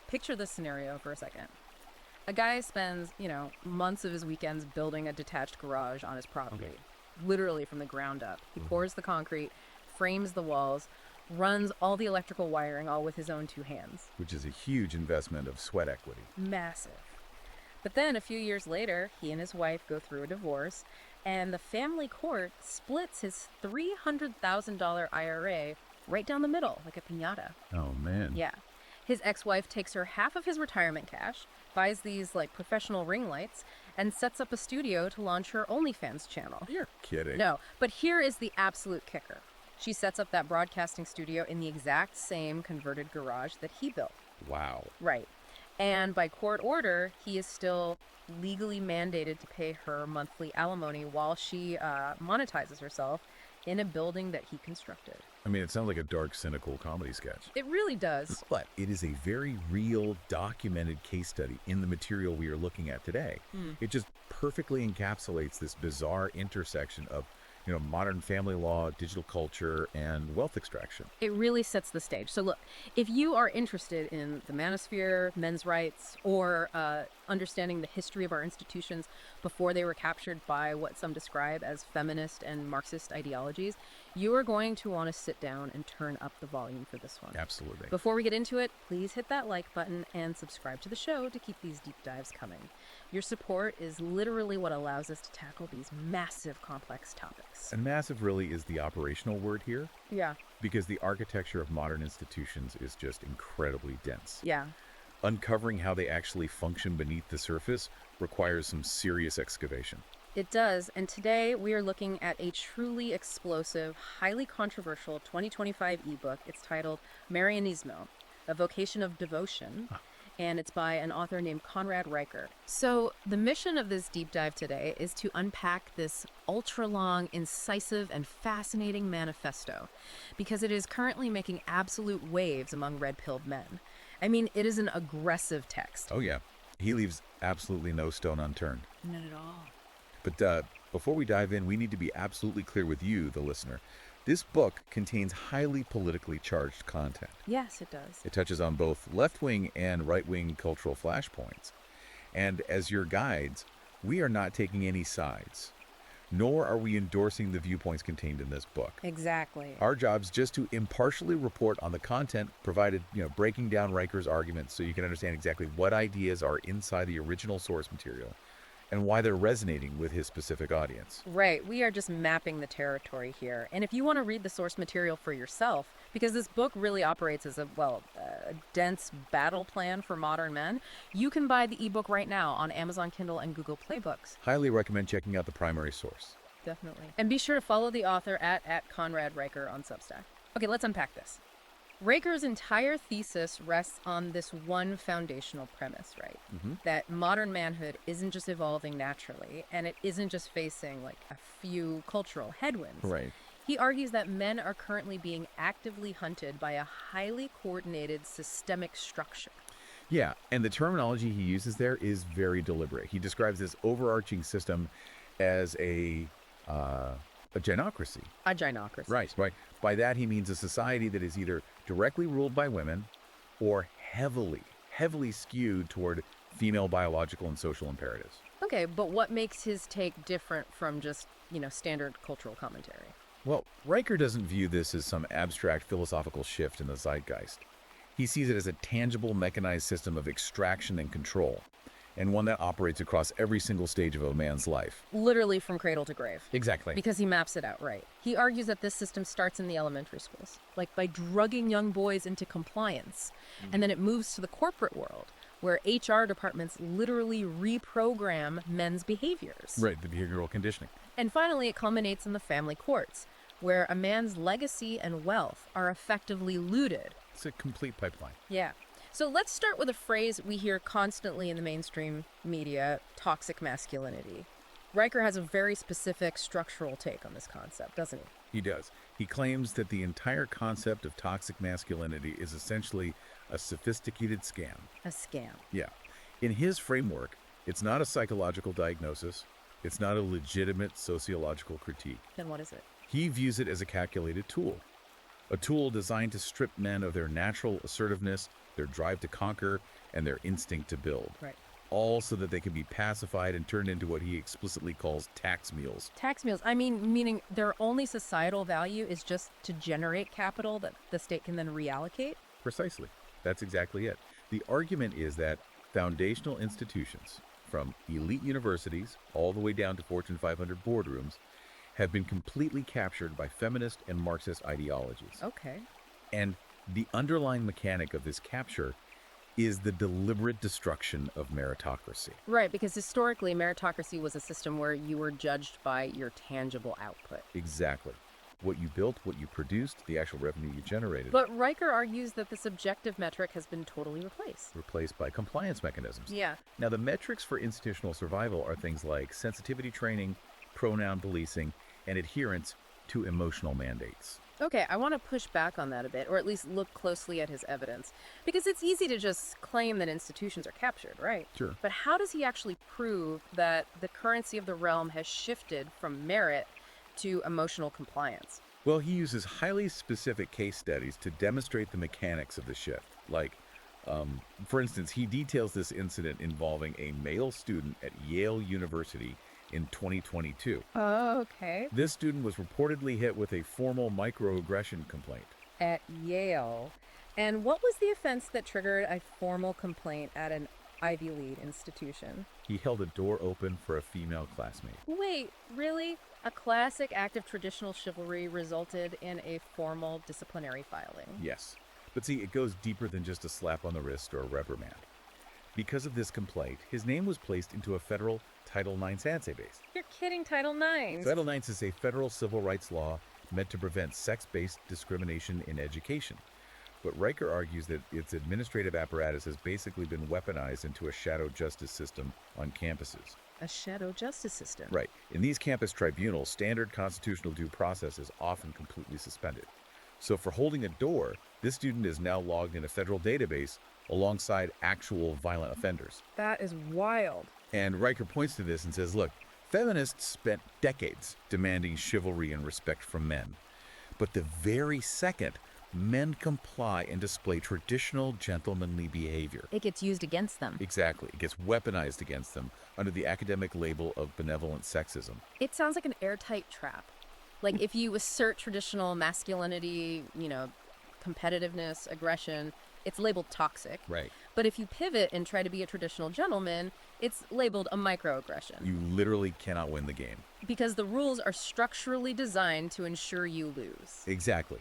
picture this scenario for a second. A guy spends, months of his weekends building a detached garage on his property, literally from the ground up. He pours the concrete, frames the walls, runs all the electrical wiring all with his own two hands. Which is a huge investment of sweat equity. Massive. But then a few years later, he and his wife go through a divorce, and the family court splits his $300,000 IRA right down the middle, like a piñata. Oh, man. Yeah. His ex-wife takes her half of his retirement cash, buys these professional ring lights, and sets up a studio to launch her OnlyFans channel. You're kidding. No, but here is the absolute kicker. She sets up that broadcasting studio in the exact same converted garage that he built. Wow. Right. And by court order, he is still legally mandated to pay her monthly alimony while she monetizes herself in a building that he constructed. I mean, it sounds like a dark, cynical comedy sketch. It really does. But it is a very real, documented case study in the material we are looking at today. It just perfectly encapsulates this bizarre intersection of modern family law, digital culture, and wealth extraction. It really sets the stage. So look, if you are interested in the manosphere, men's rights, or understanding the history of our institutions before they were captured by what some describe as feminist and Marxist ideologies, you are going to want to sit down and turn up the volume for this one. Absolutely. Before we get into it, please hit that like button and subscribe to the show to keep these deep dives coming. Your support is literally what allows us to tackle these massive, complex topics. And massive really is the operational word here. Yeah. Because the architecture of modern institutions is just incredibly dense. Yeah. Uncovering how they actually function beneath the surface requires some serious excavation. It does, and today we are looking at a truly explosive, highly controversial 2025 ebook. It's titled Marianismo, A Vocation of Devotion, and it's by an author named Conrad Riker. So the mission of this deep dive today is to unpack this ultra-long, incisive, and fascinating manifesto, because it is currently making absolute waves among red-pilled men. I mean, it is an aggressive text. Oh, yeah. He leaves absolutely no stone unturned. None at all. But before we dive in, we need to be absolutely clear with you, the listener. This book contains highly politically charged content. Yes, it does. It touches on both left-wing and right-wing cultural flashpoints. And as your guides, we are not taking any sides, nor are we endorsing the viewpoints contained in this book. Exactly. Our job is just to impartially report on the content, provided, breaking down Riker's arguments so you can understand exactly what ideas are inside the original source material and why they're resonating with his specific audience. Right. We are just mapping the territory here. And if you want to read the source material for yourself, because this book really operates as a dense battle plan for modern men, you can buy the ebook right now on Amazon Kindle and Google Play Books. Highly recommend checking out the primary source. Definitely. And be sure to follow the author at Conrad Riker on Substack. Okay, let's unpack this. Riker's entire thesis rests on this one foundational premise, right? That modern manhood isn't just evolving naturally, and it isn't just facing a few cultural headwinds. Right. He argues that men are currently being actively hunted by a highly coordinated systemic structure. Yeah, and the terminology he uses there is very deliberate. He describes this overarching system as a gynocracy. A gynocracy. Right. By that, he means a society that is either directly ruled by women or heavily skewed toward female biological and social imperatives. Okay, but what makes his take different from just, standard cultural commentary? Well, Riker doesn't view this as some abstract philosophical shift in the zeitgeist. He sees it as a tangible, mechanized system of extraction and control, and one that operates across every single stage of a man's life. Literally from cradle to grave. Exactly. Because he maps it out right. He argues that this system starts in the elementary schools, by drugging young boys into compliance, and then it moves to the corporate world, where HR departments literally reprogram men's behaviors. Right, the behavioral conditioning. And finally, it culminates in the family courts, where a man's legacy and wealth are effectively looted. It's a complete pipeline. Yeah. So let's start with a phrase we hear constantly in the mainstream media, toxic masculinity. Riker has a very specific structural take on this concept, doesn't he? He does. He claims that the entire concept of toxic masculinity is essentially a sophisticated scam. A scam. Yeah. In his framework, it's not a psychological diagnosis. It's not a legitimate sociological critique. Then what is it? He views it as a calculated tool. A tool designed to strip men of their natural assertiveness, their drive to conquer, and their instinct to build. Right. All so that they can be pacified and turned into what he explicitly calls tax mules. Tax meals, I mean, meaning their only societal value is just to generate capital that the state can then reallocate? Precisely. That's exactly it. The argument is that foundational institutions, from elite universities all the way down to Fortune 500 boardrooms, have been completely captured by feminist and Marxist ideologies. Okay. And the underlying mechanic of this capture is the deliberate destruction of meritocracy. Right, because historically, meritocracy was a system where you were judged by your tangible output. Exactly. What you built, what you produced, the actual revenue you generated, But Riker argues that this objective metric has been totally replaced. replaced by compliance mechanisms. Yeah. Now, the metrics for institutional survival are things like sensitivity training, pronoun policing, and adherence to emotional mandates. Okay, I want to push back on that a bit, or at least look closely at his evidence. Because it's easy to just claim that institutions are captured, right? Sure. But how does he actually prove that the currency of the realm has shifted from merit to emotional compliance? Well, he uses highly specific case studies to demonstrate the mechanics of the shift. Like, for instance, he details this incident involving a male student at Yale University in 2022. Oh, okay. This student was reportedly hit with a formal microaggression complaint. At Yale. And what was the offense that triggered a formal complaint at an Ivy League institution? He held a door open for a female classmate. Wait, really? A classic act of traditional chivalry resulted in a formal disciplinary filing. Yes. But see, it goes deeper than just a slap on the wrist or a reprimand. Because of this complaint, his name was placed into a federal Title IX database. You're kidding, Title IX. Title IX is a federal civil rights law meant to prevent sex-based discrimination in education. But Riker argues that its administrative apparatus has basically been weaponized into a shadow justice system on campuses. A shadow justice system. Right. In these campus tribunals, standard constitutional due process is often completely suspended. So for holding a door, this student is now logged in a federal database alongside actual violent offenders. That is wild. And Riker points to this and says, look, feminists spent decades demanding chivalry and respect from men. But the very second men comply and display traditional gentlemanly behavior, It gets used against them. exactly, it gets weaponized against them under the academic label of benevolent sexism. It sounds like an airtight trap. Like if you assert traditional masculinity, competitiveness, aggression, it's labeled toxic. Right. But if you pivot and try to be a traditional gentleman, it's labeled a microaggression. You literally cannot win the game. Because the rules are structurally designed to ensure you lose. Exactly.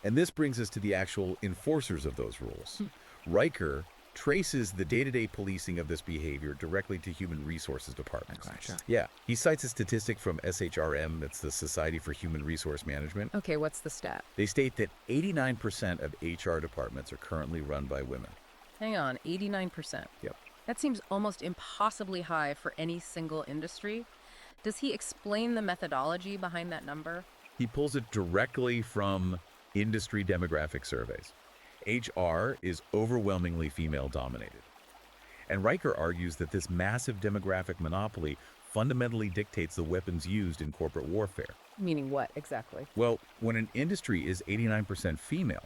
And this brings us to the actual enforcers of those rules. Riker traces the day-to-day policing of this behavior directly to human resources departments. Gotcha. Yeah. He cites a statistic from SHRM, that's the Society for Human Resource Management. Okay, what's the stat? They state that 89% of HR departments are currently run by women. Hang on, 89%. Yep. That seems almost impossibly high for any single industry. Does he explain the methodology behind that number? He pulls it directly from industry demographic surveys. HR is overwhelmingly female-dominated. And Riker argues that this massive demographic monopoly fundamentally dictates the weapons used in corporate warfare. Meaning what exactly? Well, when an industry is 89% female,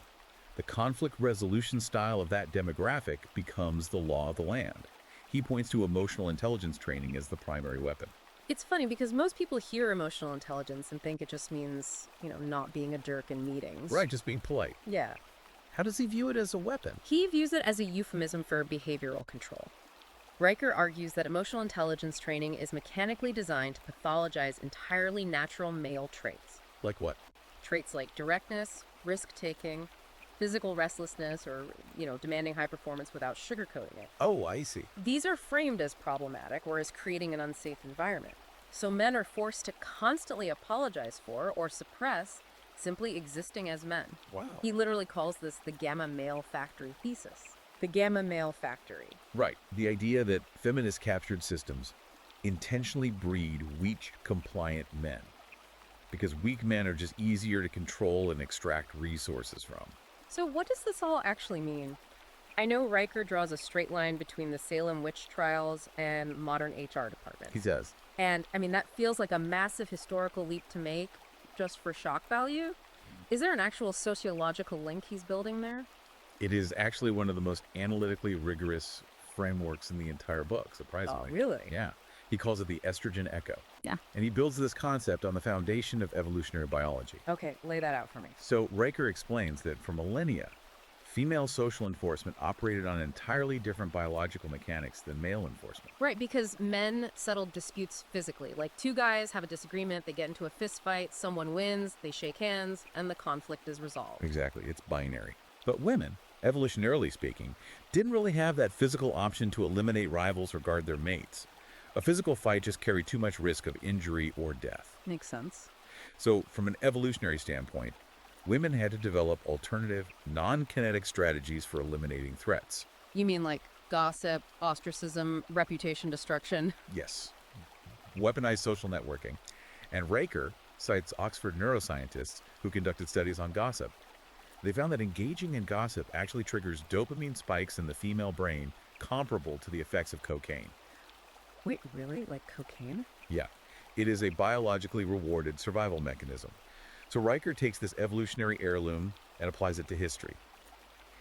the conflict resolution style of that demographic becomes the law of the land. He points to emotional intelligence training as the primary weapon. It's funny because most people hear emotional intelligence and think it just means, not being a jerk in meetings. Right, just being polite. Yeah. How does he view it as a weapon? He views it as a euphemism for behavioral control. Riker argues that emotional intelligence training is mechanically designed to pathologize entirely natural male traits. Like what? Traits like directness, risk-taking, physical restlessness, or, demanding high performance without sugarcoating it. Oh, I see. These are framed as problematic or as creating an unsafe environment. So men are forced to constantly apologize for or suppress simply existing as men. Wow. He literally calls this the gamma male factory thesis. The gamma male factory. Right. The idea that feminist captured systems intentionally breed weak, compliant men. Because weak men are just easier to control and extract resources from. So what does this all actually mean? I know Riker draws a straight line between the Salem witch trials and modern HR departments. He says. And, that feels like a massive historical leap to make just for shock value. Is there an actual sociological link he's building there? It is actually one of the most analytically rigorous frameworks in the entire book, surprisingly. Oh, really? Yeah. He calls it the estrogen echo. Yeah. And he builds this concept on the foundation of evolutionary biology. Okay, lay that out for me. So Riker explains that for millennia, female social enforcement operated on entirely different biological mechanics than male enforcement. Right, because men settled disputes physically. Like two guys have a disagreement, they get into a fist fight, someone wins, they shake hands, and the conflict is resolved. Exactly, it's binary. But women, evolutionarily speaking, didn't really have that physical option to eliminate rivals or guard their mates. A physical fight just carried too much risk of injury or death. Makes sense. So, from an evolutionary standpoint, women had to develop alternative, non-kinetic strategies for eliminating threats. You mean like gossip, ostracism, reputation destruction? Yes, weaponized social networking. And Riker cites Oxford neuroscientists who conducted studies on gossip. They found that engaging in gossip actually triggers dopamine spikes in the female brain comparable to the effects of cocaine. Wait, really? Like cocaine? Yeah, it is a biologically rewarded survival mechanism. So Riker takes this evolutionary heirloom and applies it to history.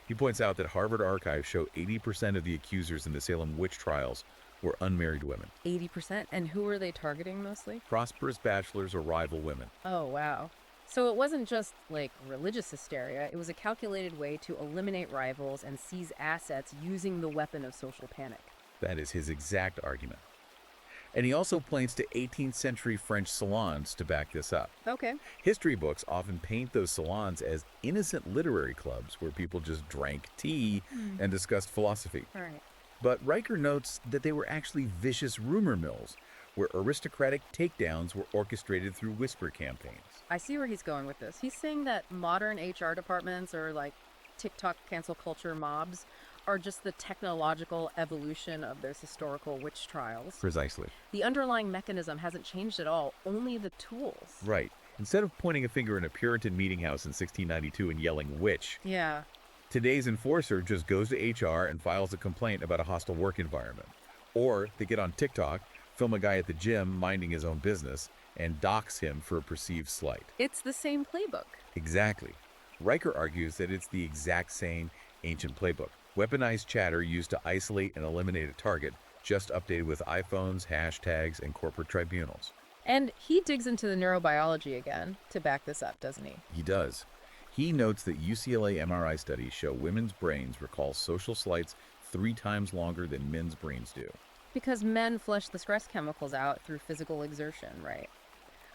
He points out that Harvard archives show 80% of the accusers in the Salem witch trials were unmarried women. 80%? And who were they targeting mostly? Prosperous bachelors or rival women. Oh, wow. So it wasn't just like religious hysteria, it was a calculated way to eliminate rivals and seize assets using the weapon of social panic. That is his exact argument. And he also points to 18th century French salons to back this up. Okay. History books often paint those salons as innocent literary clubs where people just drank tea and discussed philosophy. All right. But Riker notes that they were actually vicious rumor mills where aristocratic takedowns were orchestrated through whisper campaigns. I see where he's going with this. He's saying that modern HR departments or like TikTok cancel culture mobs are just the technological evolution of those historical witch trials. Precisely. The underlying mechanism hasn't changed at all, only the tools. Right. Instead of pointing a finger in a Puritan meeting house in 1692 and yelling witch, Yeah. today's enforcer just goes to HR and files a complaint about a hostile work environment. Or they get on TikTok, film a guy at the gym minding his own business, and dox him for a perceived slight. It's the same playbook. Exactly. Riker argues that it's the exact same ancient playbook. Weaponized chatter used to isolate and eliminate a target, just updated with iPhones, hashtags, and corporate tribunals. And he digs into the neurobiology again to back this up, doesn't he? He does. He notes that UCLA MRI studies show women's brains recall social slights 3 times longer than men's brains do. Because men flush the stress chemicals out through physical exertion, right?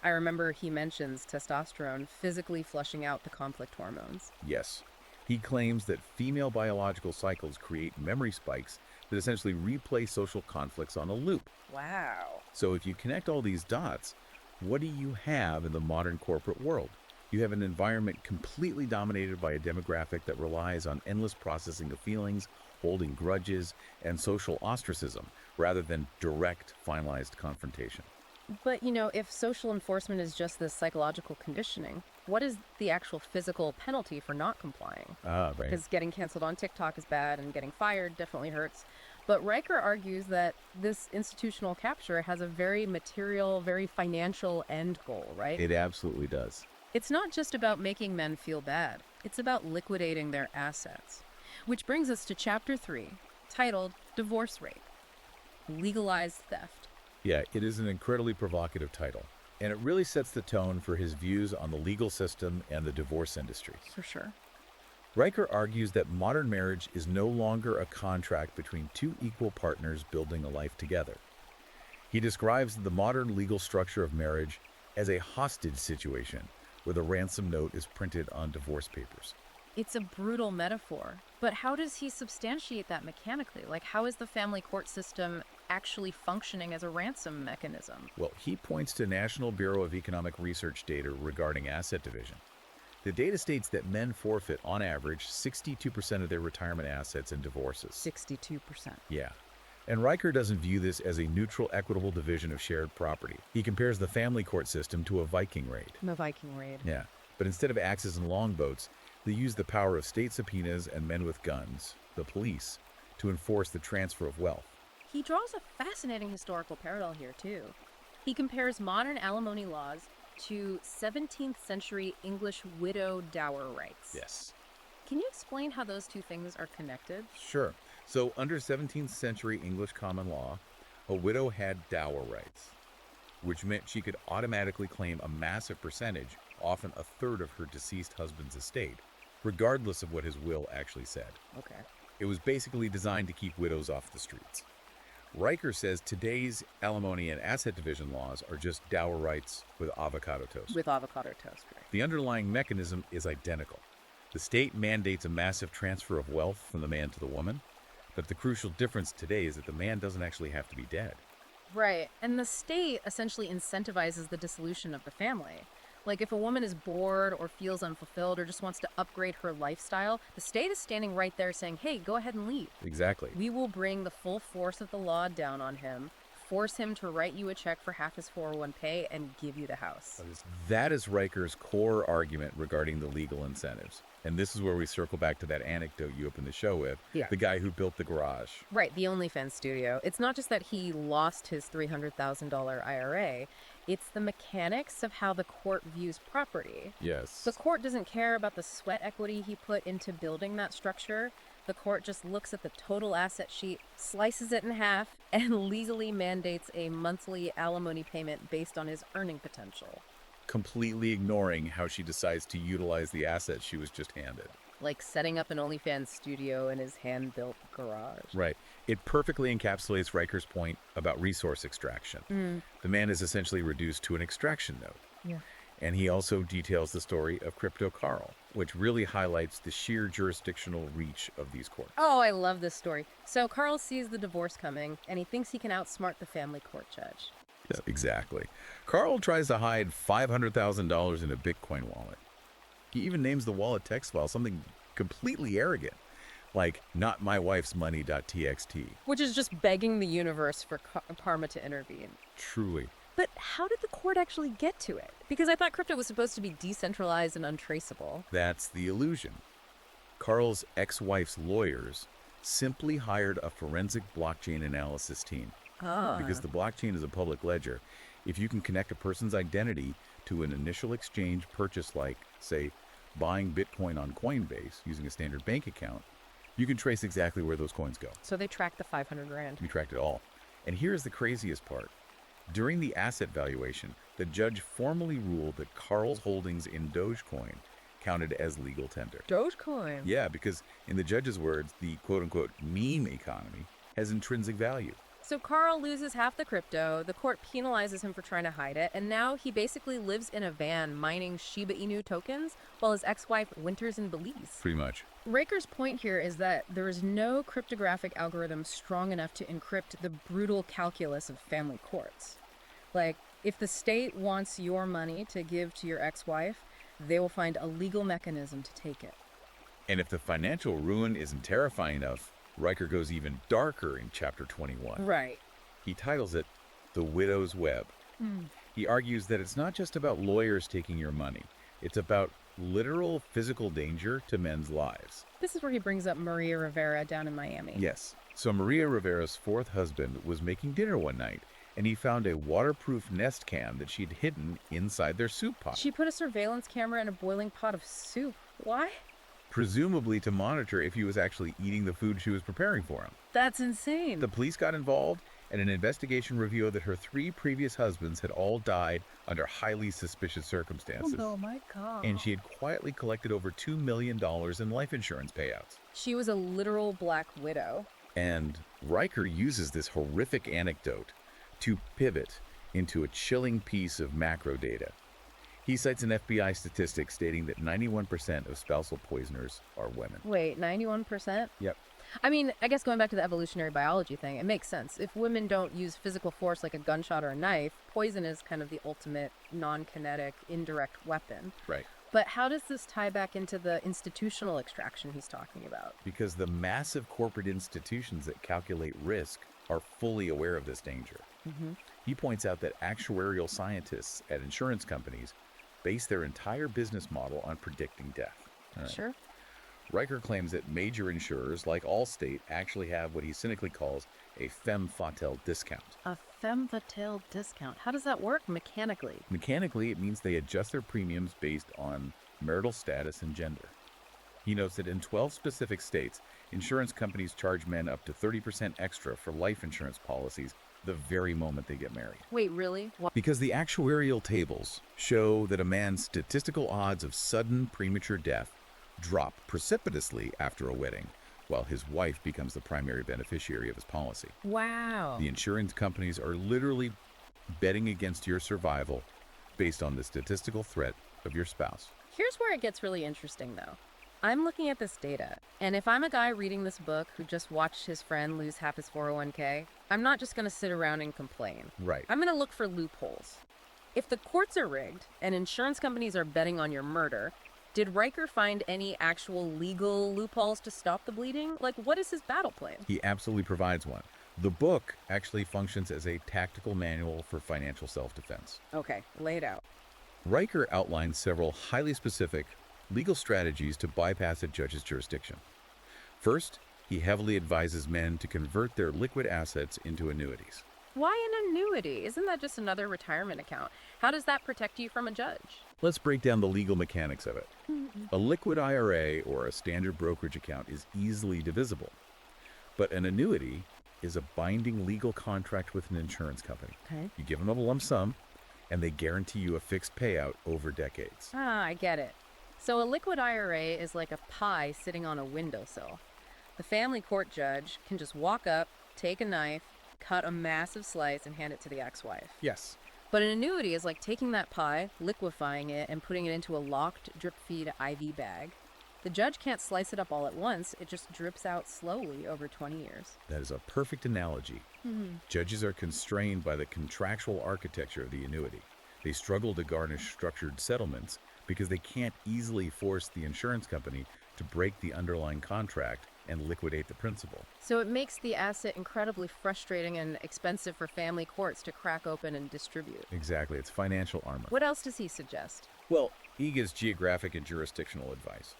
I remember he mentions testosterone physically flushing out the conflict hormones. Yes. He claims that female biological cycles create memory spikes that essentially replay social conflicts on a loop. Wow. So if you connect all these dots, what do you have in the modern corporate world? You have an environment completely dominated by a demographic that relies on endless processing of feelings, holding grudges, and social ostracism, rather than direct, finalized confrontation. But, if social enforcement is just this psychological conditioning, what is the actual physical penalty for not complying? Right. Because getting canceled on TikTok is bad and getting fired definitely hurts. But Riker argues that this institutional capture has a very material, very financial end goal, right? It absolutely does. It's not just about making men feel bad. It's about liquidating their assets. Which brings us to Chapter 3, titled Divorce Rape. Legalized Theft. Yeah, it is an incredibly provocative title, and it really sets the tone for his views on the legal system and the divorce industry. For sure. Riker argues that modern marriage is no longer a contract between 2 equal partners building a life together. He describes the modern legal structure of marriage as a hostage situation where the ransom note is printed on divorce papers. It's a brutal metaphor. But how does he substantiate that mechanically? Like, how is the family court system actually functioning as a ransom mechanism? Well, he points to National Bureau of Economic Research data regarding asset division. The data states that men forfeit, on average, 62% of their retirement assets in divorces. 62%. Yeah. And Riker doesn't view this as a neutral, equitable division of shared property. He compares the family court system to a Viking raid. The Viking raid. Yeah. But instead of axes and longboats, they use the power of state subpoenas and men with guns, the police, to enforce the transfer of wealth. He draws a fascinating historical parallel here, too. He compares modern alimony laws to 17th century English widow dower rights. Yes. Can you explain how those two things are connected? Sure. So, under 17th century English common law, a widow had dower rights, which meant she could automatically claim a massive percentage, often a third of her deceased husband's estate, regardless of what his will actually said. Okay. It was basically designed to keep widows off the streets. Riker says today's alimony and asset division laws are just dower rights with avocado toast. With avocado toast, right? The underlying mechanism is identical. The state mandates a massive transfer of wealth from the man to the woman, but the crucial difference today is that the man doesn't actually have to be dead. Right. And the state essentially incentivizes the dissolution of the family. Like if a woman is bored or feels unfulfilled or just wants to upgrade her lifestyle, the state is standing right there saying, hey, go ahead and leave. Exactly. We will bring the full force of the law down on him, force him to write you a check for half his 401k, and give you the house. That is Riker's core argument regarding the legal incentives. And this is where we circle back to that anecdote you opened the show with, the guy who built the garage. Right, the OnlyFans studio. It's not just that he lost his $300,000 IRA, it's the mechanics of how the court views property. Yes. The court doesn't care about the sweat equity he put into building that structure. The court just looks at the total asset sheet, slices it in half, and legally mandates a monthly alimony payment based on his earning potential. Completely ignoring how she decides to utilize the assets she was just handed. Like setting up an OnlyFans studio in his hand-built garage. Right. It perfectly encapsulates Riker's point about resource extraction. The man is essentially reduced to an extraction node. Yeah. And he also details the story of Crypto Carl, which really highlights the sheer jurisdictional reach of these courts. Oh, I love this story. So Carl sees the divorce coming, and he thinks he can outsmart the family court judge. Yeah, exactly. Carl tries to hide $500,000 in a Bitcoin wallet. He even names the wallet text file something completely arrogant, like notmywifesmoney.txt. Which is just begging the universe for karma to intervene. Truly. But how did the court actually get to it? Because I thought crypto was supposed to be decentralized and untraceable. That's the illusion. Carl's ex-wife's lawyers simply hired a forensic blockchain analysis team. Because the blockchain is a public ledger. If you can connect a person's identity to an initial exchange purchase like, say, buying Bitcoin on Coinbase using a standard bank account, you can trace exactly where those coins go. So they tracked the 500 grand. We tracked it all. And here's the craziest part. During the asset valuation, the judge formally ruled that Carl's holdings in Dogecoin counted as legal tender. Dogecoin? Yeah, because in the judge's words, the quote-unquote meme economy has intrinsic value. So Carl loses half the crypto, the court penalizes him for trying to hide it, and now he basically lives in a van mining Shiba Inu tokens while his ex-wife winters in Belize. Pretty much. Riker's point here is that there is no cryptographic algorithm strong enough to encrypt the brutal calculus of family courts. Like, if the state wants your money to give to your ex-wife, they will find a legal mechanism to take it. And if the financial ruin isn't terrifying enough, Riker goes even darker in chapter 21. Right. He titles it The Widow's Web. He argues that it's not just about lawyers taking your money. It's about literal physical danger to men's lives. This is where he brings up Maria Rivera down in Miami. Yes. So Maria Rivera's fourth husband was making dinner one night, and he found a waterproof Nest cam that she'd hidden inside their soup pot. She put a surveillance camera in a boiling pot of soup. Why? Presumably to monitor if he was actually eating the food she was preparing for him. That's insane. The police got involved, and an investigation revealed that her 3 previous husbands had all died under highly suspicious circumstances. Oh my God. And she had quietly collected over $2 million in life insurance payouts. She was a literal black widow. And Riker uses this horrific anecdote to pivot into a chilling piece of macro data. He cites an FBI statistic stating that 91% of spousal poisoners are women. Wait, 91%? Yep. I mean, I guess going back to the evolutionary biology thing, it makes sense. If women don't use physical force like a gunshot or a knife, poison is kind of the ultimate non-kinetic, indirect weapon. Right. But how does this tie back into the institutional extraction he's talking about? Because the massive corporate institutions that calculate risk are fully aware of this danger. He points out that actuarial scientists at insurance companies base their entire business model on predicting death. All right. Sure. Riker claims that major insurers like Allstate actually have what he cynically calls a femme fatale discount. A femme fatale discount. How does that work mechanically? Mechanically, it means they adjust their premiums based on marital status and gender. He notes that in 12 specific states, insurance companies charge men up to 30% extra for life insurance policies the very moment they get married. Wait, really? What? Because the actuarial tables show that a man's statistical odds of sudden premature death drop precipitously after a wedding, while his wife becomes the primary beneficiary of his policy. Wow. The insurance companies are literally betting against your survival based on the statistical threat of your spouse. Here's where it gets really interesting, though. I'm looking at this data, and if I'm a guy reading this book who just watched his friend lose half his 401k, I'm not just going to sit around and complain. Right. I'm going to look for loopholes. If the courts are rigged and insurance companies are betting on your murder, did Riker find any actual legal loopholes to stop the bleeding? Like, what is his battle plan? He absolutely provides one. The book actually functions as a tactical manual for financial self-defense. Okay, lay it out. Riker outlines several highly specific legal strategies to bypass a judge's jurisdiction. First, he heavily advises men to convert their liquid assets into annuities. Why an annuity? Isn't that just another retirement account? How does that protect you from a judge? Let's break down the legal mechanics of it. A liquid IRA or a standard brokerage account is easily divisible, but an annuity is a binding legal contract with an insurance company. Okay. You give them a lump sum, and they guarantee you a fixed payout over decades. Ah, I get it. So a liquid IRA is like a pie sitting on a windowsill. The family court judge can just walk up, take a knife, cut a massive slice, and hand it to the ex-wife. Yes. But an annuity is like taking that pie, liquefying it, and putting it into a locked drip-feed IV bag. The judge can't slice it up all at once. It just drips out slowly over 20 years. That is a perfect analogy. Judges are constrained by the contractual architecture of the annuity. They struggle to garnish structured settlements because they can't easily force the insurance company to break the underlying contract and liquidate the principal. So it makes the asset incredibly frustrating and expensive for family courts to crack open and distribute. Exactly, it's financial armor. What else does he suggest? Well, he gives geographic and jurisdictional advice.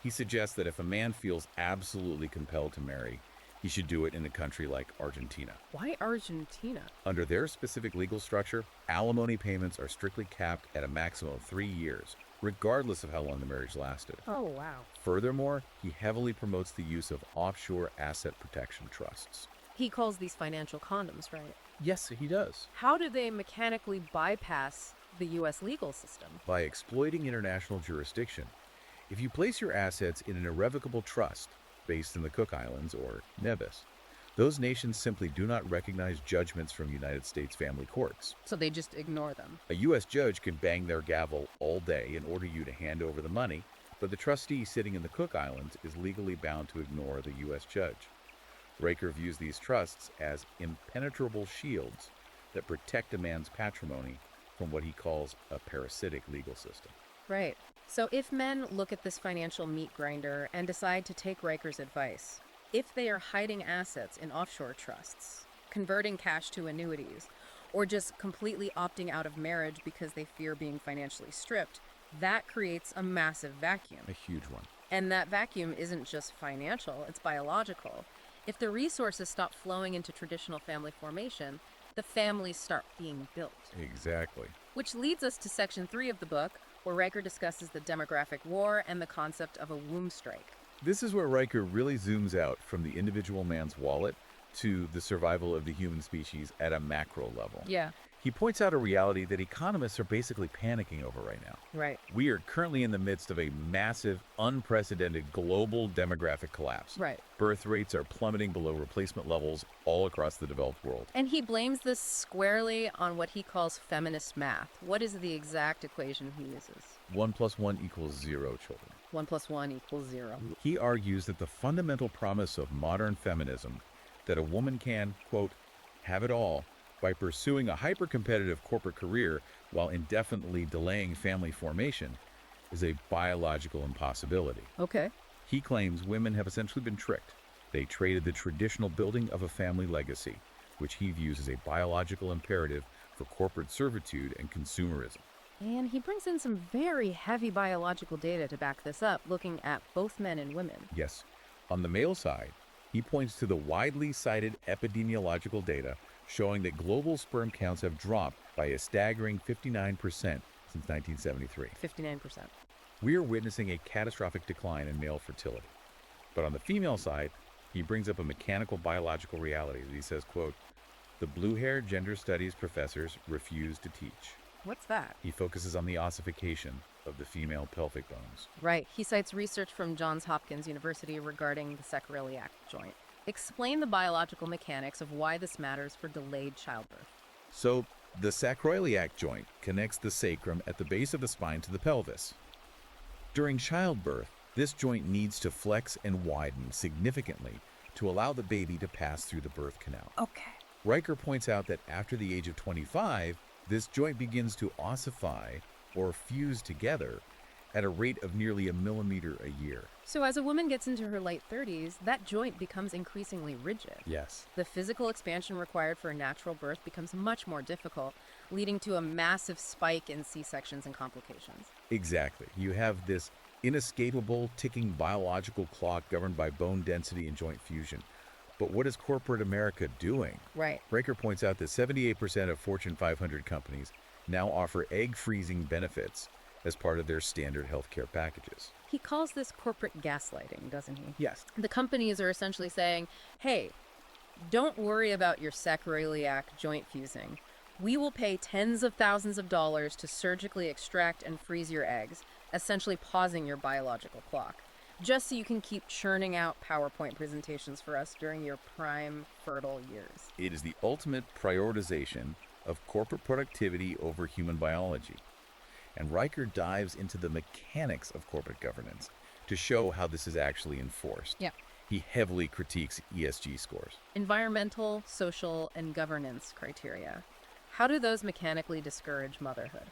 He suggests that if a man feels absolutely compelled to marry, he should do it in a country like Argentina. Why Argentina? Under their specific legal structure, alimony payments are strictly capped at a maximum of 3 years, regardless of how long the marriage lasted. Oh, wow. Furthermore, he heavily promotes the use of offshore asset protection trusts. He calls these financial condoms, right? Yes, he does. How do they mechanically bypass the U.S. legal system? By exploiting international jurisdiction, if you place your assets in an irrevocable trust based in the Cook Islands or Nevis, those nations simply do not recognize judgments from United States family courts. So they just ignore them. A U.S. judge can bang their gavel all day and order you to hand over the money, but the trustee sitting in the Cook Islands is legally bound to ignore the U.S. judge. Riker views these trusts as impenetrable shields that protect a man's patrimony from what he calls a parasitic legal system. Right. So if men look at this financial meat grinder and decide to take Riker's advice, if they are hiding assets in offshore trusts, converting cash to annuities, or just completely opting out of marriage because they fear being financially stripped, that creates a massive vacuum. A huge one. And that vacuum isn't just financial, it's biological. If the resources stop flowing into traditional family formation, the families start being built. Exactly. Which leads us to section 3 of the book, where Riker discusses the demographic war and the concept of a womb strike. This is where Riker really zooms out from the individual man's wallet to the survival of the human species at a macro level. Yeah, He points out a reality that economists are basically panicking over right now. right. We are currently in the midst of a massive, unprecedented global demographic collapse. Right. Birth rates are plummeting below replacement levels all across the developed world. And he blames this squarely on what he calls feminist math. What is the exact equation he uses? 1 + 1 = 0 children. 1 + 1 = 0. He argues that the fundamental promise of modern feminism, that a woman can, quote, have it all by pursuing a hyper-competitive corporate career while indefinitely delaying family formation, is a biological impossibility. Okay. He claims women have essentially been tricked. They traded the traditional building of a family legacy, which he views as a biological imperative for corporate servitude and consumerism. And he brings in some very heavy biological data to back this up, looking at both men and women. Yes, on the male side, he points to the widely cited epidemiological data showing that global sperm counts have dropped by a staggering 59% since 1973. 59%. We are witnessing a catastrophic decline in male fertility. But on the female side, he brings up a mechanical biological reality that he says, quote, the blue-haired gender studies professors refuse to teach. What's that? He focuses on the ossification of the female pelvic bones. Right. He cites research from Johns Hopkins University regarding the sacroiliac joint. Explain the biological mechanics of why this matters for delayed childbirth. So, the sacroiliac joint connects the sacrum at the base of the spine to the pelvis. During childbirth, this joint needs to flex and widen significantly to allow the baby to pass through the birth canal. Okay. Riker points out that after the age of 25, this joint begins to ossify or fuse together at a rate of nearly a millimeter a year. So as a woman gets into her late 30s, that joint becomes increasingly rigid. Yes. The physical expansion required for a natural birth becomes much more difficult, leading to a massive spike in C-sections and complications. Exactly. You have this inescapable ticking biological clock governed by bone density and joint fusion. But what is corporate America doing? Right. Riker points out that 78% of Fortune 500 companies now offer egg freezing benefits as part of their standard healthcare packages. He calls this corporate gaslighting, doesn't he? Yes. The companies are essentially saying, hey, don't worry about your sacroiliac joint fusing. We will pay tens of thousands of dollars to surgically extract and freeze your eggs, essentially pausing your biological clock, just so you can keep churning out PowerPoint presentations for us during your prime fertile years. It is the ultimate prioritization of corporate productivity over human biology. And Riker dives into the mechanics of corporate governance to show how this is actually enforced. Yeah. He heavily critiques ESG scores. Environmental, social, and governance criteria. How do those mechanically discourage motherhood?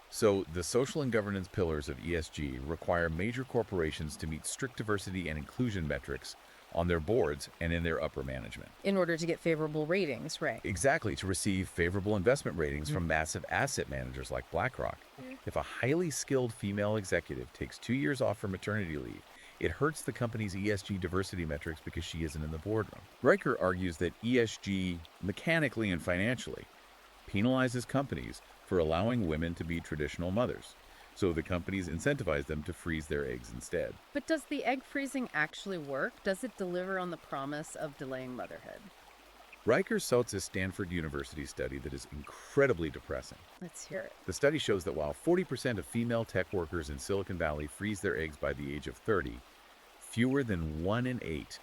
So, the social and governance pillars of ESG require major corporations to meet strict diversity and inclusion metrics on their boards and in their upper management. In order to get favorable ratings, right? Exactly, to receive favorable investment ratings from massive asset managers like BlackRock. If a highly skilled female executive takes 2 years off for maternity leave, it hurts the company's ESG diversity metrics because she isn't in the boardroom. Riker argues that ESG, mechanically and financially, penalizes companies for allowing women to be traditional mothers, so the companies incentivize them to freeze their eggs instead. But does the egg freezing actually work? Does it deliver on the promise of delaying motherhood? Riker cites a Stanford University study that is incredibly depressing. Let's hear it. The study shows that while 40% of female tech workers in Silicon Valley freeze their eggs by the age of 30, fewer than 1 in 8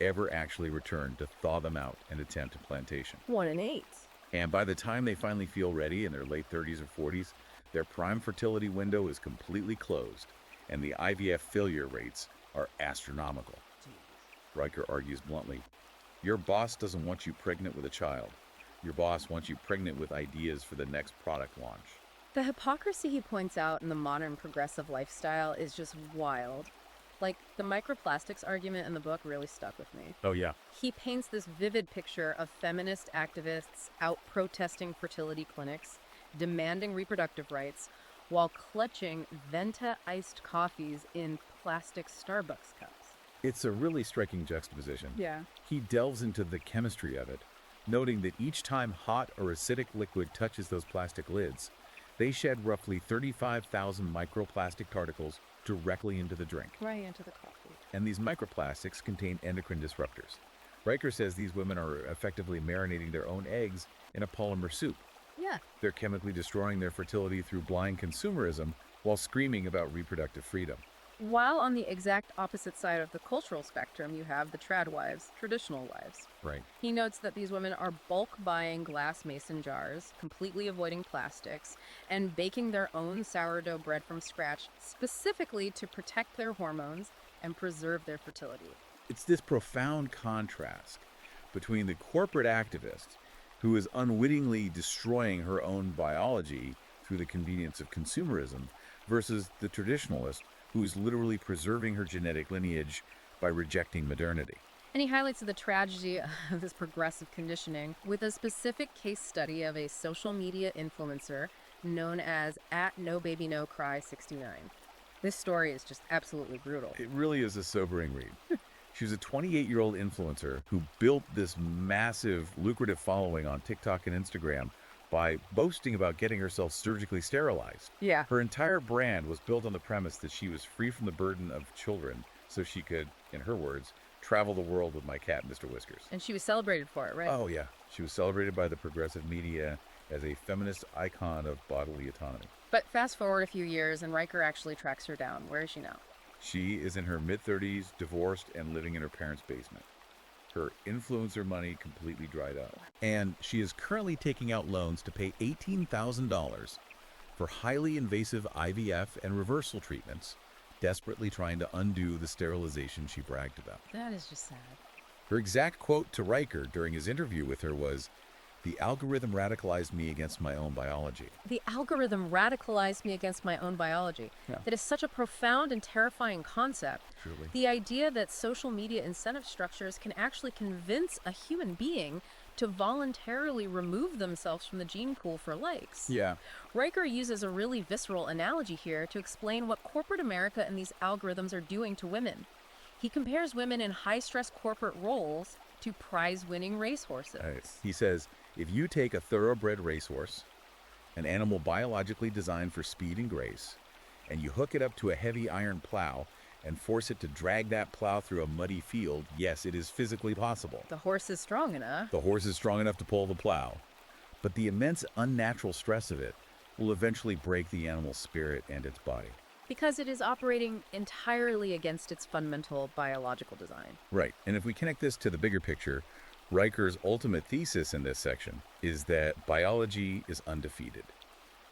ever actually return to thaw them out and attempt implantation. 1 in 8. And by the time they finally feel ready in their late 30s or 40s, their prime fertility window is completely closed, and the IVF failure rates are astronomical. Riker argues bluntly, your boss doesn't want you pregnant with a child. Your boss wants you pregnant with ideas for the next product launch. The hypocrisy he points out in the modern progressive lifestyle is just wild. Like, the microplastics argument in the book really stuck with me. Oh, yeah. He paints this vivid picture of feminist activists out protesting fertility clinics, demanding reproductive rights, while clutching Venta iced coffees in plastic Starbucks cups. It's a really striking juxtaposition. Yeah. He delves into the chemistry of it, noting that each time hot or acidic liquid touches those plastic lids, they shed roughly 35,000 microplastic particles directly into the drink. Right into the coffee. And these microplastics contain endocrine disruptors. Riker says these women are effectively marinating their own eggs in a polymer soup. Yeah. They're chemically destroying their fertility through blind consumerism while screaming about reproductive freedom. While on the exact opposite side of the cultural spectrum, you have the trad wives, traditional wives. Right. He notes that these women are bulk buying glass mason jars, completely avoiding plastics, and baking their own sourdough bread from scratch specifically to protect their hormones and preserve their fertility. It's this profound contrast between the corporate activist who is unwittingly destroying her own biology through the convenience of consumerism versus the traditionalist who is literally preserving her genetic lineage by rejecting modernity. And he highlights the tragedy of this progressive conditioning with a specific case study of a social media influencer known as @NoBabyNoCry69. This story is just absolutely brutal. It really is a sobering read. She was a 28-year-old influencer who built this massive, lucrative following on TikTok and Instagram by boasting about getting herself surgically sterilized. Yeah. Her entire brand was built on the premise that she was free from the burden of children so she could, in her words, travel the world with my cat, Mr. Whiskers. And she was celebrated for it, right? Oh, yeah. She was celebrated by the progressive media as a feminist icon of bodily autonomy. But fast forward a few years, and Riker actually tracks her down. Where is she now? She is in her mid-30s, divorced, and living in her parents' basement. Her influencer money completely dried up. And she is currently taking out loans to pay $18,000 for highly invasive IVF and reversal treatments, desperately trying to undo the sterilization she bragged about. That is just sad. Her exact quote to Riker during his interview with her was, "The algorithm radicalized me against my own biology." The algorithm radicalized me against my own biology. Yeah. That is such a profound and terrifying concept. Truly. The idea that social media incentive structures can actually convince a human being to voluntarily remove themselves from the gene pool for likes. Yeah. Riker uses a really visceral analogy here to explain what corporate America and these algorithms are doing to women. He compares women in high-stress corporate roles to prize-winning racehorses. He says, if you take a thoroughbred racehorse, an animal biologically designed for speed and grace, and you hook it up to a heavy iron plow and force it to drag that plow through a muddy field, yes, it is physically possible. The horse is strong enough. The horse is strong enough to pull the plow, but the immense unnatural stress of it will eventually break the animal's spirit and its body. Because it is operating entirely against its fundamental biological design. Right, and if we connect this to the bigger picture, Riker's ultimate thesis in this section is that biology is undefeated.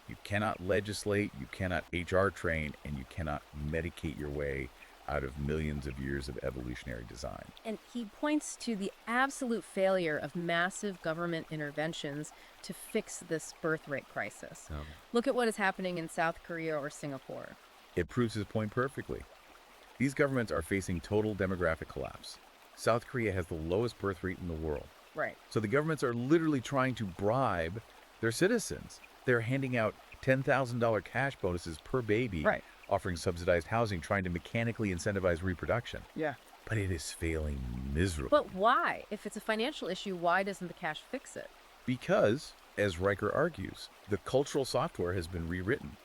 You cannot legislate, you cannot HR train, and you cannot medicate your way out of millions of years of evolutionary design. And he points to the absolute failure of massive government interventions to fix this birth rate crisis. Look at what is happening in South Korea or Singapore. It proves his point perfectly. These governments are facing total demographic collapse. South Korea has the lowest birth rate in the world. Right. So the governments are literally trying to bribe their citizens. They're handing out $10,000 cash bonuses per baby, Right. offering subsidized housing, trying to mechanically incentivize reproduction. Yeah. But it is failing miserably. But why? If it's a financial issue, why doesn't the cash fix it? Because, as Riker argues, the cultural software has been rewritten.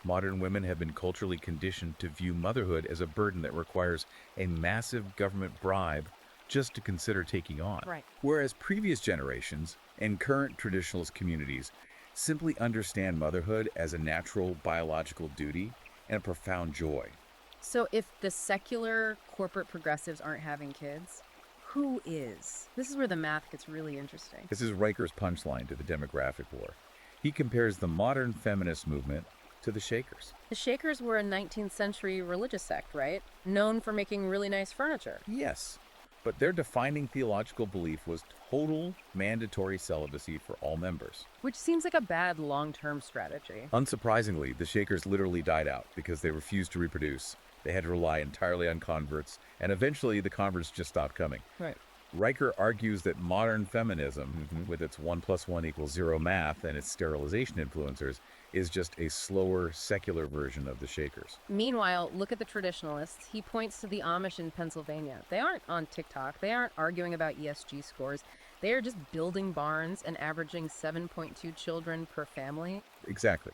Modern women have been culturally conditioned to view motherhood as a burden that requires a massive government bribe just to consider taking on. Right. Whereas previous generations and current traditionalist communities simply understand motherhood as a natural biological duty and a profound joy. So if the secular corporate progressives aren't having kids, who is? This is where the math gets really interesting. This is Riker's punchline to the demographic war. He compares the modern feminist movement to the Shakers. The Shakers were a 19th century religious sect, right? Known for making really nice furniture. Yes, but their defining theological belief was total mandatory celibacy for all members. Which seems like a bad long-term strategy. Unsurprisingly, the Shakers literally died out because they refused to reproduce. They had to rely entirely on converts, and eventually the converts just stopped coming. Right. Riker argues that modern feminism, with its 1 + 1 = 0 math and its sterilization influencers, is just a slower, secular version of the Shakers. Meanwhile, look at the traditionalists. He points to the Amish in Pennsylvania. They aren't on TikTok. They aren't arguing about ESG scores. They are just building barns and averaging 7.2 children per family. Exactly.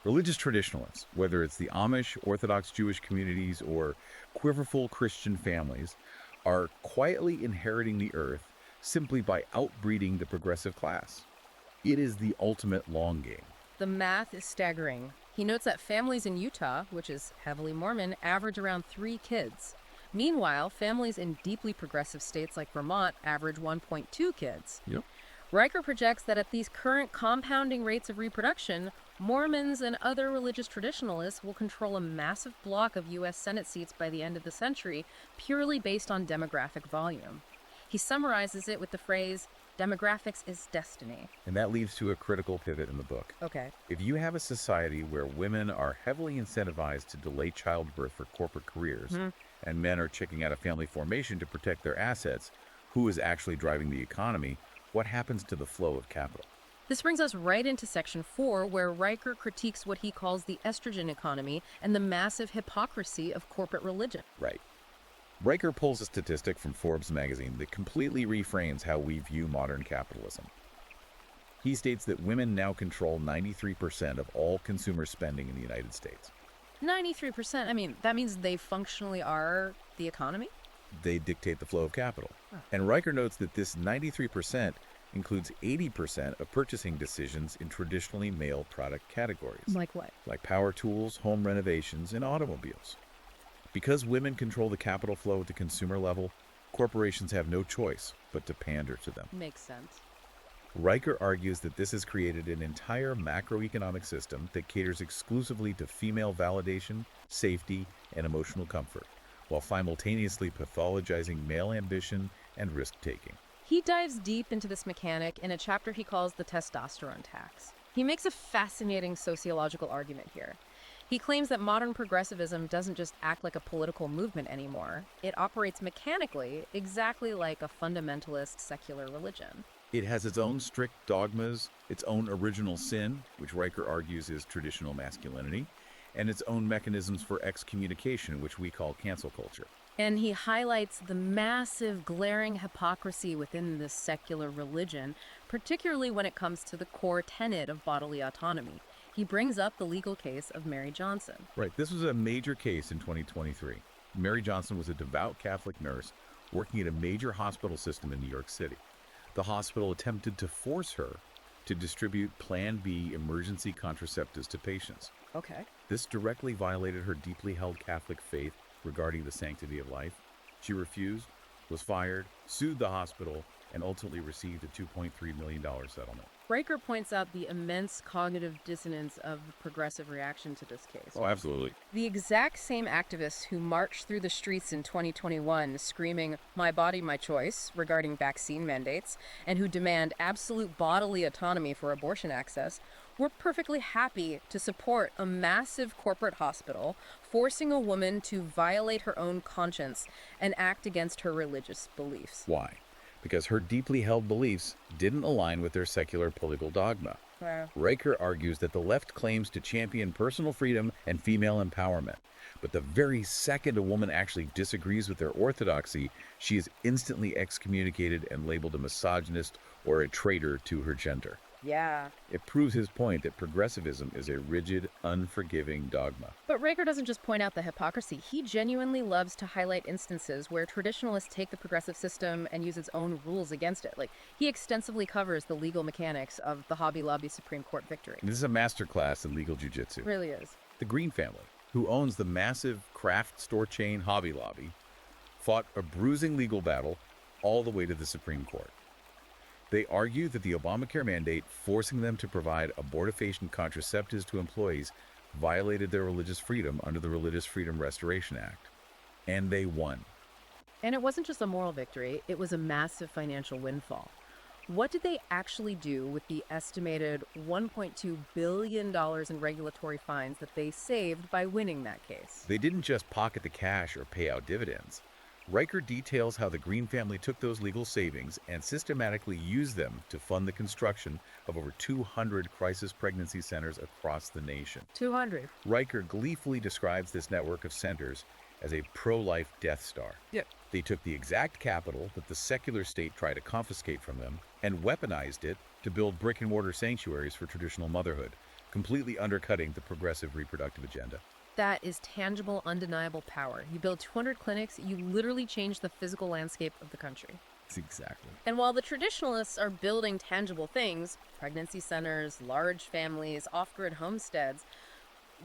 Religious traditionalists, whether it's the Amish, Orthodox Jewish communities, or quiverful Christian families, are quietly inheriting the earth simply by outbreeding the progressive class. It is the ultimate long game. The math is staggering. He notes that families in Utah, which is heavily Mormon, average around 3 kids. Meanwhile, families in deeply progressive states like Vermont average 1.2 kids. Yep. Riker projects that at these current compounding rates of reproduction, Mormons and other religious traditionalists will control a massive block of U.S. Senate seats by the end of the century, purely based on demographic volume. He summarizes it with the phrase, "Demographics is destiny." And that leads to a critical pivot in the book. Okay. If you have a society where women are heavily incentivized to delay childbirth for corporate careers, and men are checking out of family formation to protect their assets, who is actually driving the economy? What happens to the flow of capital? This brings us right into section 4, where Riker critiques what he calls the estrogen economy and the massive hypocrisy of corporate religion. Right. Riker pulls a statistic from Forbes magazine that completely reframes how we view modern capitalism. He states that women now control 93% of all consumer spending in the United States. 93%? I mean, that means they functionally are the economy? They dictate the flow of capital. Huh. And Riker notes that this 93% includes 80% of purchasing decisions in traditionally male product categories. Like what? Like power tools, home renovations, and automobiles. Because women control the capital flow at the consumer level, corporations have no choice but to pander to them. Makes sense. Riker argues that this has created an entire macroeconomic system that caters exclusively to female validation, safety, and emotional comfort, while simultaneously pathologizing male ambition and risk-taking. He dives deep into this mechanic in a chapter he calls the testosterone tax. He makes a fascinating sociological argument here. He claims that modern progressivism doesn't just act like a political movement anymore. It operates mechanically, exactly like a fundamentalist secular religion. It has its own strict dogmas, its own original sin, which Riker argues is traditional masculinity, and its own mechanisms for excommunication, which we call cancel culture. And he highlights the massive, glaring hypocrisy within this secular religion, particularly when it comes to the core tenet of bodily autonomy. He brings up the legal case of Mary Johnson. Right, this was a major case in 2023. Mary Johnson was a devout Catholic nurse working at a major hospital system in New York City. The hospital attempted to force her to distribute Plan B emergency contraceptives to patients. Okay. This directly violated her deeply held Catholic faith regarding the sanctity of life. She refused, was fired, sued the hospital, and ultimately received a $2.3 million settlement. Riker points out the immense cognitive dissonance of the progressive reaction to this case. Oh, absolutely. The exact same activists who marched through the streets in 2021 screaming, "My body, my choice," regarding vaccine mandates, and who demand absolute bodily autonomy for abortion access, were perfectly happy to support a massive corporate hospital forcing a woman to violate her own conscience and act against her religious beliefs. Why? Because her deeply held beliefs didn't align with their secular political dogma. Wow. Riker argues that the left claims to champion personal freedom and female empowerment. But the very second a woman actually disagrees with their orthodoxy, she is instantly excommunicated and labeled a misogynist or a traitor to her gender. Yeah. It proves his point that progressivism is a rigid, unforgiving dogma. But Riker doesn't just point out the hypocrisy. He genuinely loves to highlight instances where traditionalists take the progressive system and use its own rules against it. Like, he extensively covers the legal mechanics of the Hobby Lobby Supreme Court victory. This is a masterclass in legal jujitsu. It really is. The Green family, who owns the massive craft store chain Hobby Lobby, fought a bruising legal battle all the way to the Supreme Court. They argue that the Obamacare mandate forcing them to provide abortifacient contraceptives to employees violated their religious freedom under the Religious Freedom Restoration Act. And they won. And it wasn't just a moral victory, it was a massive financial windfall. What did they actually do with the estimated $1.2 billion in regulatory fines that they saved by winning that case? They didn't just pocket the cash or pay out dividends. Riker details how the Green family took those legal savings and systematically used them to fund the construction of over 200 crisis pregnancy centers across the nation. 200. Riker gleefully describes this network of centers as a pro-life Death Star. Yeah. They took the exact capital that the secular state tried to confiscate from them and weaponized it to build brick-and-mortar sanctuaries for traditional motherhood, completely undercutting the progressive reproductive agenda. That is tangible, undeniable power. You build 200 clinics, you literally change the physical landscape of the country. Exactly. And while the traditionalists are building tangible things, pregnancy centers, large families, off-grid homesteads,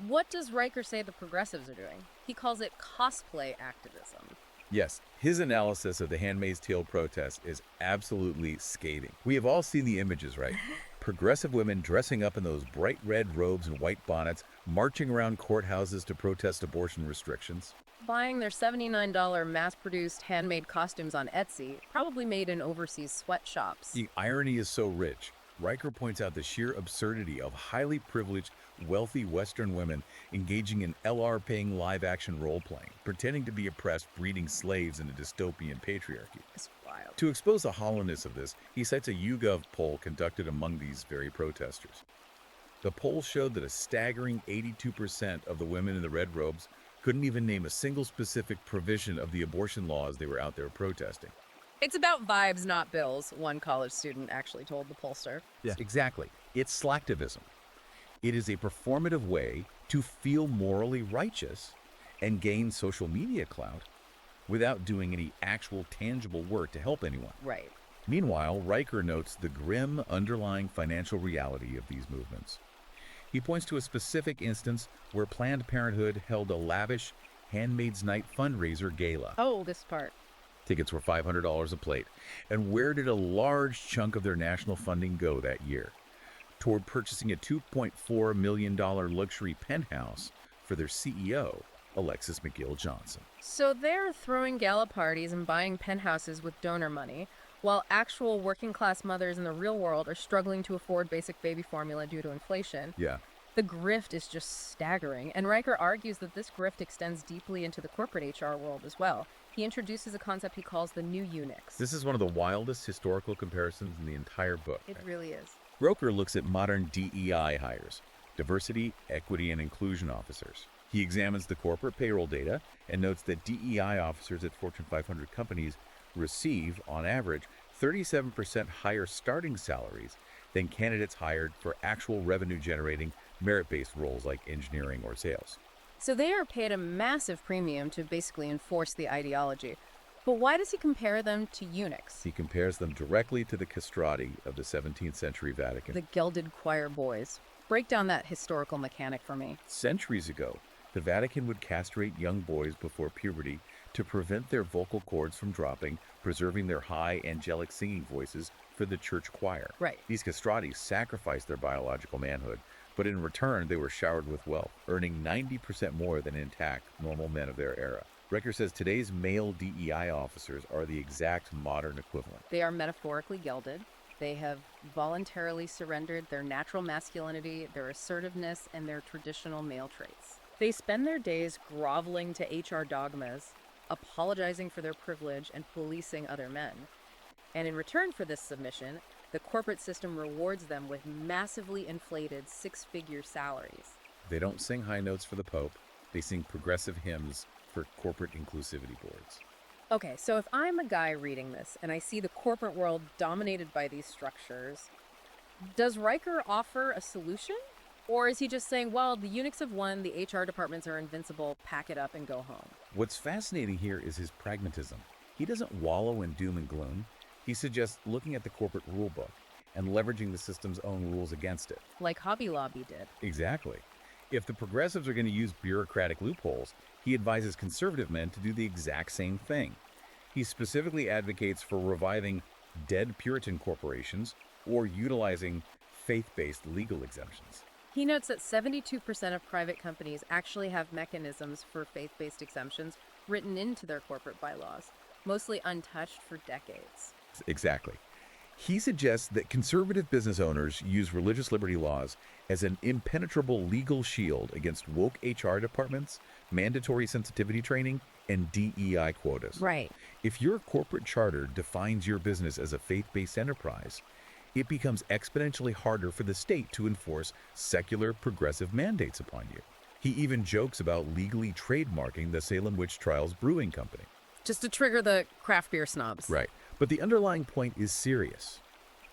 what does Riker say the progressives are doing? He calls it cosplay activism. Yes, his analysis of the Handmaid's Tale protests is absolutely scathing. We have all seen the images, right? Progressive women dressing up in those bright red robes and white bonnets, marching around courthouses to protest abortion restrictions. Buying their $79 mass-produced handmade costumes on Etsy, probably made in overseas sweatshops. The irony is so rich. Riker points out the sheer absurdity of highly privileged, wealthy Western women engaging in LR-paying live-action role-playing, pretending to be oppressed, breeding slaves in a dystopian patriarchy. It's wild. To expose the hollowness of this, he cites a YouGov poll conducted among these very protesters. The poll showed that a staggering 82% of the women in the red robes couldn't even name a single specific provision of the abortion laws they were out there protesting. It's about vibes, not bills, one college student actually told the pollster. Yeah. Exactly. It's slacktivism. It is a performative way to feel morally righteous and gain social media clout without doing any actual tangible work to help anyone. Right. Meanwhile, Riker notes the grim underlying financial reality of these movements. He points to a specific instance where Planned Parenthood held a lavish Handmaid's Night fundraiser gala. Oh, this part. Tickets were $500 a plate. And where did a large chunk of their national funding go that year? Toward purchasing a $2.4 million luxury penthouse for their CEO, Alexis McGill Johnson. So they're throwing gala parties and buying penthouses with donor money, while actual working class mothers in the real world are struggling to afford basic baby formula due to inflation. Yeah. The grift is just staggering, and Riker argues that this grift extends deeply into the corporate HR world as well. He introduces a concept he calls the new eunuchs. This is one of the wildest historical comparisons in the entire book. It really is. Riker looks at modern DEI hires, diversity, equity, and inclusion officers. He examines the corporate payroll data and notes that DEI officers at Fortune 500 companies receive, on average, 37% higher starting salaries than candidates hired for actual revenue-generating, merit-based roles like engineering or sales. So they are paid a massive premium to basically enforce the ideology. But why does he compare them to eunuchs? He compares them directly to the castrati of the 17th century Vatican. The gelded choir boys. Break down that historical mechanic for me. Centuries ago, the Vatican would castrate young boys before puberty to prevent their vocal cords from dropping, preserving their high angelic singing voices for the church choir. Right. These castrati sacrificed their biological manhood, but in return they were showered with wealth, earning 90% more than intact normal men of their era. Riker says today's male DEI officers are the exact modern equivalent. They are metaphorically gelded. They have voluntarily surrendered their natural masculinity, their assertiveness, and their traditional male traits. They spend their days groveling to HR dogmas, apologizing for their privilege, and policing other men. And in return for this submission, the corporate system rewards them with massively inflated six-figure salaries. They don't sing high notes for the Pope. They sing progressive hymns for corporate inclusivity boards. Okay, so if I'm a guy reading this and I see the corporate world dominated by these structures, does Riker offer a solution? Or is he just saying, well, the eunuchs have won, the HR departments are invincible, pack it up and go home? What's fascinating here is his pragmatism. He doesn't wallow in doom and gloom. He suggests looking at the corporate rule book and leveraging the system's own rules against it. Like Hobby Lobby did. Exactly. If the progressives are going to use bureaucratic loopholes, he advises conservative men to do the exact same thing. He specifically advocates for reviving dead Puritan corporations or utilizing faith-based legal exemptions. He notes that 72% of private companies actually have mechanisms for faith-based exemptions written into their corporate bylaws, mostly untouched for decades. Exactly. He suggests that conservative business owners use religious liberty laws as an impenetrable legal shield against woke HR departments, mandatory sensitivity training, and DEI quotas. Right. If your corporate charter defines your business as a faith-based enterprise, it becomes exponentially harder for the state to enforce secular progressive mandates upon you. He even jokes about legally trademarking the Salem Witch Trials Brewing Company. Just to trigger the craft beer snobs. Right. But the underlying point is serious.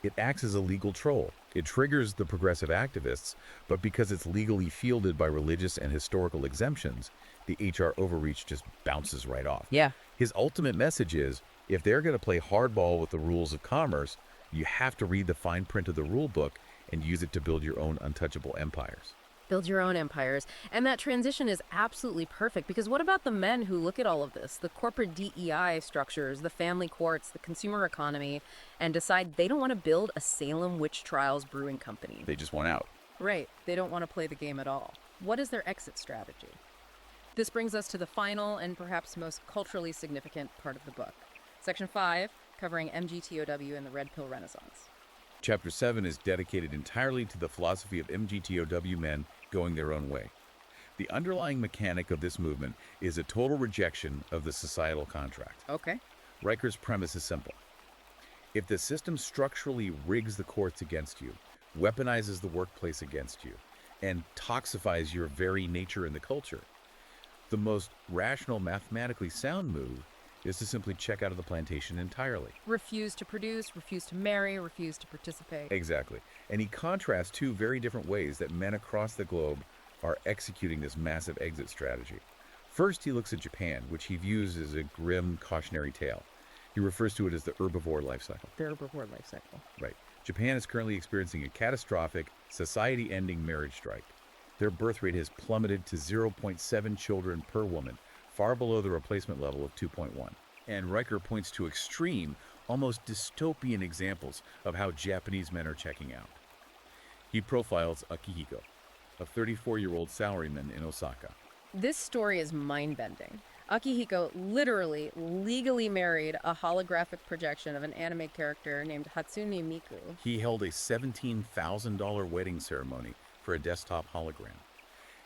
It acts as a legal troll. It triggers the progressive activists, but because it's legally fielded by religious and historical exemptions, the HR overreach just bounces right off. Yeah. His ultimate message is, if they're going to play hardball with the rules of commerce, you have to read the fine print of the rule book and use it to build your own untouchable empires. Build your own empires. And that transition is absolutely perfect, because what about the men who look at all of this, the corporate DEI structures, the family courts, the consumer economy, and decide they don't want to build a Salem Witch Trials Brewing Company? They just want out. Right. They don't want to play the game at all. What is their exit strategy? This brings us to the final and perhaps most culturally significant part of the book. Section 5, covering MGTOW and the Red Pill Renaissance. Chapter 7 is dedicated entirely to the philosophy of MGTOW men going their own way. The underlying mechanic of this movement is a total rejection of the societal contract. Okay. Riker's premise is simple. If the system structurally rigs the courts against you, weaponizes the workplace against you, and toxifies your very nature in the culture, the most rational, mathematically sound move is to simply check out of the plantation entirely. Refuse to produce, refuse to marry, refuse to participate. Exactly. And he contrasts two very different ways that men across the globe are executing this massive exit strategy. First, he looks at Japan, which he views as a grim cautionary tale. He refers to it as the herbivore life cycle. The herbivore life cycle. Right. Japan is currently experiencing a catastrophic, society-ending marriage strike. Their birth rate has plummeted to 0.7 children per woman, far below the replacement level of 2.1. And Riker points to extreme, almost dystopian examples of how Japanese men are checking out. He profiles Akihiko, a 34-year-old salaryman in Osaka. This story is mind-bending. Akihiko literally, legally married a holographic projection of an anime character named Hatsune Miku. He held a $17,000 wedding ceremony for a desktop hologram.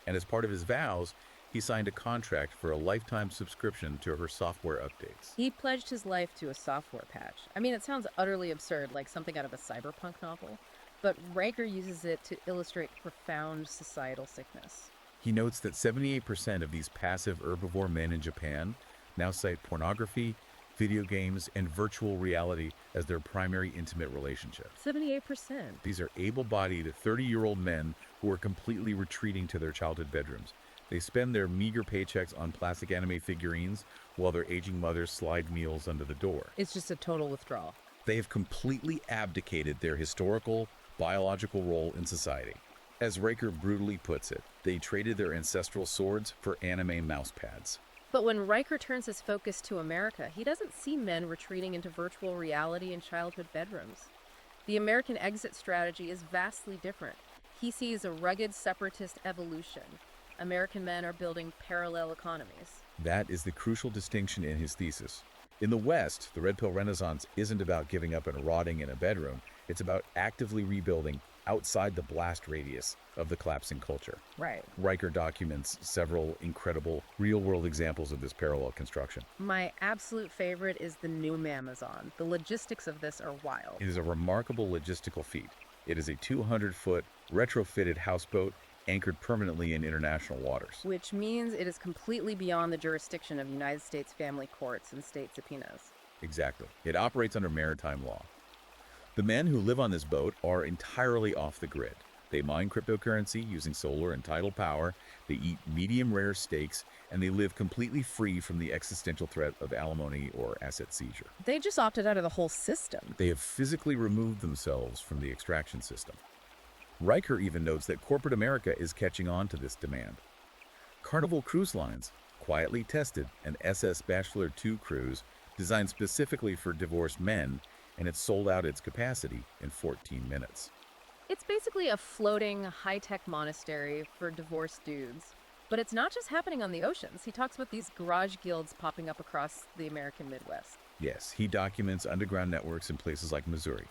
And as part of his vows, he signed a contract for a lifetime subscription to her software updates. He pledged his life to a software patch. I mean, it sounds utterly absurd, like something out of a cyberpunk novel, but Riker uses it to illustrate profound societal sickness. He notes that 78% of these passive herbivore men in Japan now cite pornography, video games, and virtual reality as their primary intimate relationship. 78%. These are able-bodied 30-year-old men who are completely retreating to their childhood bedrooms. They spend their meager paychecks on plastic anime figurines while their aging mothers slide meals under the door. It's just a total withdrawal. They have completely abdicated their historical, biological role in society. As Riker brutally puts it, they traded their ancestral swords for anime mouse pads. But when Riker turns his focus to America, he doesn't see men retreating into virtual reality in childhood bedrooms. The American exit strategy is vastly different. He sees a rugged separatist evolution. American men are building parallel economies. That is the crucial distinction in his thesis. In the West, the Red Pill Renaissance isn't about giving up and rotting in a bedroom. It's about actively rebuilding outside the blast radius of the collapsing culture. Right. Riker documents several incredible real-world examples of this parallel construction. My absolute favorite is the New Mamazon. The logistics of this are wild. It is a remarkable logistical feat. It is a 200-foot retrofitted houseboat anchored permanently in international waters. Which means it is completely beyond the jurisdiction of United States family courts and state subpoenas. Exactly. It operates under maritime law. The men who live on this boat are entirely off the grid. They mine cryptocurrency using solar and tidal power, they eat medium rare steaks, and they live completely free from the existential threat of alimony or asset seizure. They just opted out of the whole system. They have physically removed themselves from the extraction system. Riker even notes that corporate America is catching on to this demand. Carnival Cruise Lines quietly tested an SS Bachelor II cruise designed specifically for divorced men, and it sold out its capacity in 14 minutes. It's basically a floating, high-tech monastery for divorced dudes. But it's not just happening on the oceans. He talks about these garage guilds popping up across the American Midwest. Yes, he documents underground networks in places like Missouri.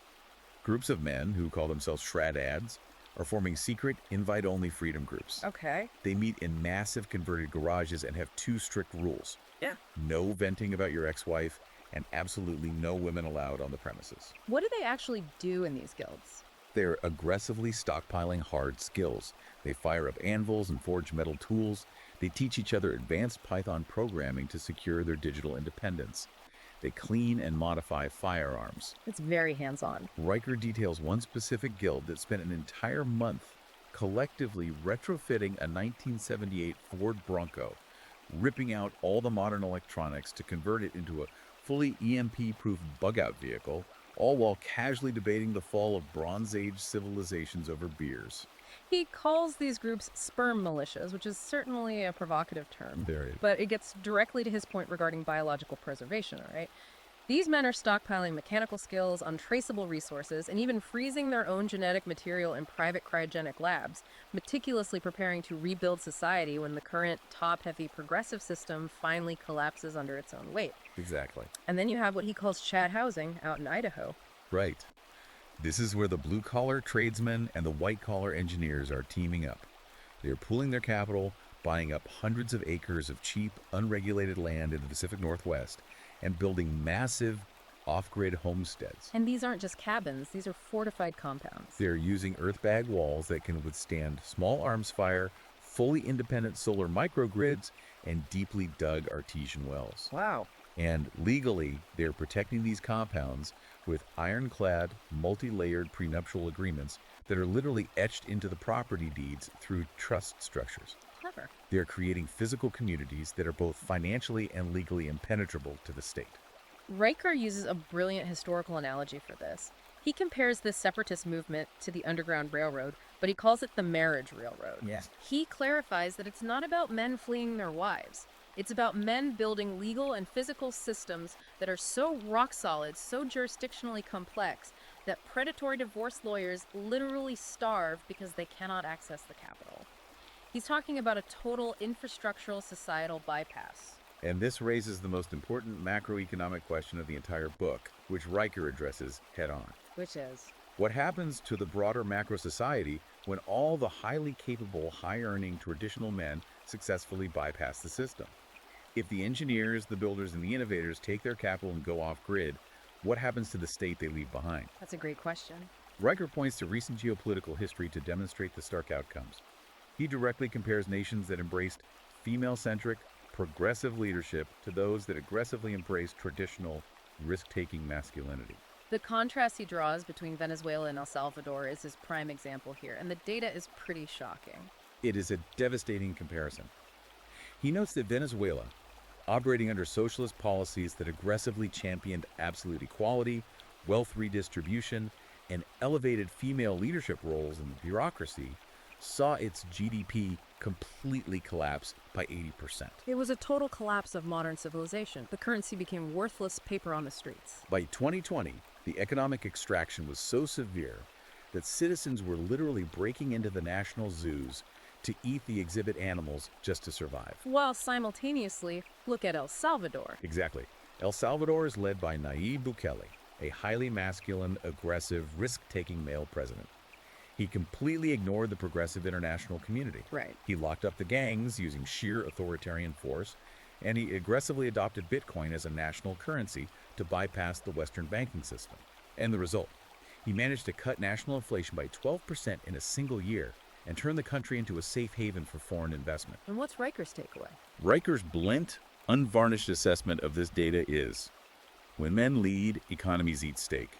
Groups of men who call themselves shred-ads are forming secret, invite-only freedom groups. Okay. They meet in massive converted garages and have two strict rules. Yeah. No venting about your ex-wife, and absolutely no women allowed on the premises. What do they actually do in these guilds? They're aggressively stockpiling hard skills. They fire up anvils and forge metal tools. They teach each other advanced Python programming to secure their digital independence. They clean and modify firearms. It's very hands-on. Riker details one specific guild that spent an entire month collectively retrofitting a 1978 Ford Bronco, ripping out all the modern electronics to convert it into a fully EMP-proof bug-out vehicle, all while casually debating the fall of Bronze Age civilizations over beers. He calls these groups sperm militias, which is certainly a provocative term. There it is. But it gets directly to his point regarding biological preservation, all right? These men are stockpiling mechanical skills, untraceable resources, and even freezing their own genetic material in private cryogenic labs, meticulously preparing to rebuild society when the current top-heavy progressive system finally collapses under its own weight. Exactly. And then you have what he calls Chad housing out in Idaho. Right. This is where the blue-collar tradesmen and the white-collar engineers are teaming up. They are pooling their capital, buying up hundreds of acres of cheap, unregulated land in the Pacific Northwest, and building massive off-grid homesteads. And these aren't just cabins, these are fortified compounds. They're using earthbag walls that can withstand small arms fire, fully independent solar microgrids, and deeply dug artesian wells. Wow. And legally, they're protecting these compounds with ironclad, multi-layered prenuptial agreements that are literally etched into the property deeds through trust structures. Clever. They're creating physical communities that are both financially and legally impenetrable to the state. Riker uses a brilliant historical analogy for this. He compares this separatist movement to the Underground Railroad, but he calls it the marriage railroad. Yeah. He clarifies that it's not about men fleeing their wives. It's about men building legal and physical systems that are so rock solid, so jurisdictionally complex, that predatory divorce lawyers literally starve because they cannot access the capital. He's talking about a total infrastructural societal bypass. And this raises the most important macroeconomic question of the entire book, which Riker addresses head-on. Which is? What happens to the broader macro society when all the highly capable, high-earning traditional men successfully bypass the system? If the engineers, the builders, and the innovators take their capital and go off-grid, what happens to the state they leave behind? That's a great question. Riker points to recent geopolitical history to demonstrate the stark outcomes. He directly compares nations that embraced female-centric, progressive leadership to those that aggressively embrace traditional, risk-taking masculinity. The contrast he draws between Venezuela and El Salvador is his prime example here, and the data is pretty shocking. It is a devastating comparison. He notes that Venezuela, operating under socialist policies that aggressively championed absolute equality, wealth redistribution, and elevated female leadership roles in the bureaucracy, saw its GDP completely collapse by 80%. It was a total collapse of modern civilization. The currency became worthless paper on the streets. By 2020, the economic extraction was so severe that citizens were literally breaking into the national zoos to eat the exhibit animals just to survive. While simultaneously, look at El Salvador. Exactly. El Salvador is led by Nayib Bukele, a highly masculine, aggressive, risk-taking male president. He completely ignored the progressive international community. Right. He locked up the gangs using sheer authoritarian force, and he aggressively adopted Bitcoin as a national currency to bypass the Western banking system. And the result? He managed to cut national inflation by 12% in a single year and turn the country into a safe haven for foreign investment. And what's Riker's takeaway? Riker's blunt, unvarnished assessment of this data is, when men lead, economies eat steak.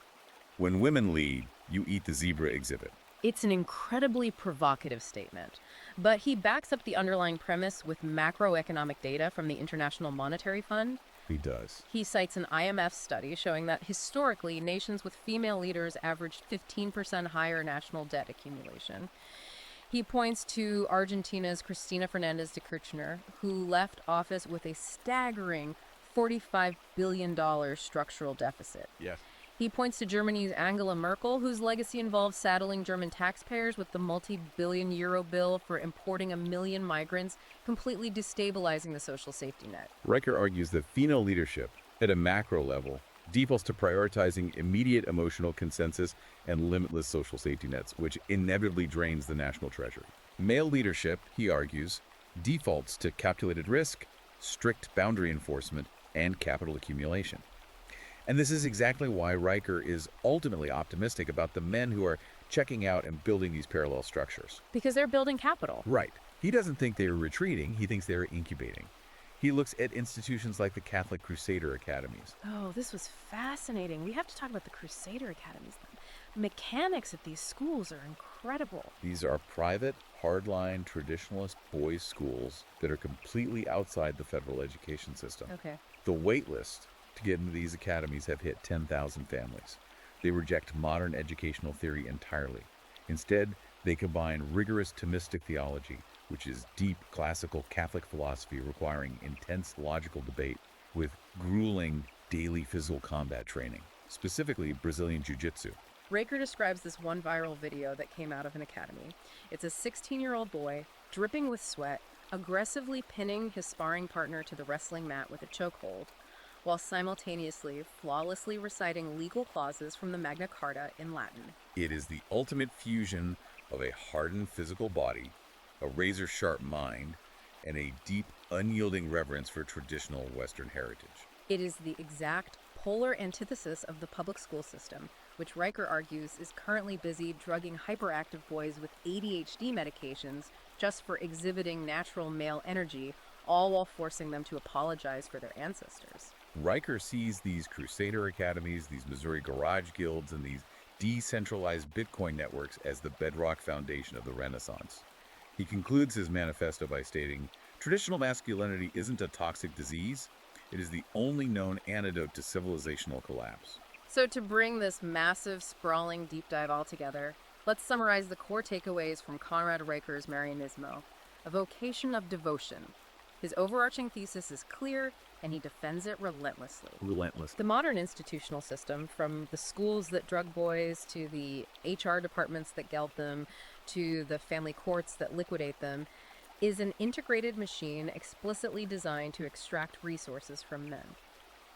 When women lead, you eat the zebra exhibit. It's an incredibly provocative statement, but he backs up the underlying premise with macroeconomic data from the International Monetary Fund. He does. He cites an IMF study showing that historically, nations with female leaders averaged 15% higher national debt accumulation. He points to Argentina's Cristina Fernández de Kirchner, who left office with a staggering $45 billion structural deficit. Yes. He points to Germany's Angela Merkel, whose legacy involves saddling German taxpayers with the multi-billion euro bill for importing 1 million migrants, completely destabilizing the social safety net. Riker argues that female leadership, at a macro level, defaults to prioritizing immediate emotional consensus and limitless social safety nets, which inevitably drains the national treasury. Male leadership, he argues, defaults to calculated risk, strict boundary enforcement, and capital accumulation. And this is exactly why Riker is ultimately optimistic about the men who are checking out and building these parallel structures. Because they're building capital. Right. He doesn't think they are retreating, he thinks they are incubating. He looks at institutions like the Catholic Crusader Academies. Oh, this was fascinating. We have to talk about the Crusader Academies. The mechanics at these schools are incredible. These are private, hardline, traditionalist boys' schools that are completely outside the federal education system. Okay. The wait list to get into these academies have hit 10,000 families. They reject modern educational theory entirely. Instead, they combine rigorous Thomistic theology, which is deep classical Catholic philosophy requiring intense logical debate, with grueling daily physical combat training, specifically Brazilian Jiu-Jitsu. Riker describes this one viral video that came out of an academy. It's a 16-year-old boy, dripping with sweat, aggressively pinning his sparring partner to the wrestling mat with a chokehold, while simultaneously flawlessly reciting legal clauses from the Magna Carta in Latin. It is the ultimate fusion of a hardened physical body, a razor-sharp mind, and a deep, unyielding reverence for traditional Western heritage. It is the exact polar antithesis of the public school system, which Riker argues is currently busy drugging hyperactive boys with ADHD medications just for exhibiting natural male energy, all while forcing them to apologize for their ancestors. Riker sees these crusader academies, these Missouri garage guilds, and these decentralized Bitcoin networks as the bedrock foundation of the Renaissance. He concludes his manifesto by stating, "Traditional masculinity isn't a toxic disease. It is the only known antidote to civilizational collapse." So to bring this massive, sprawling deep dive all together, let's summarize the core takeaways from Conrad Riker's Marianismo, a vocation of devotion. His overarching thesis is clear, and he defends it relentlessly. Relentless. The modern institutional system, from the schools that drug boys to the HR departments that geld them to the family courts that liquidate them, is an integrated machine explicitly designed to extract resources from men.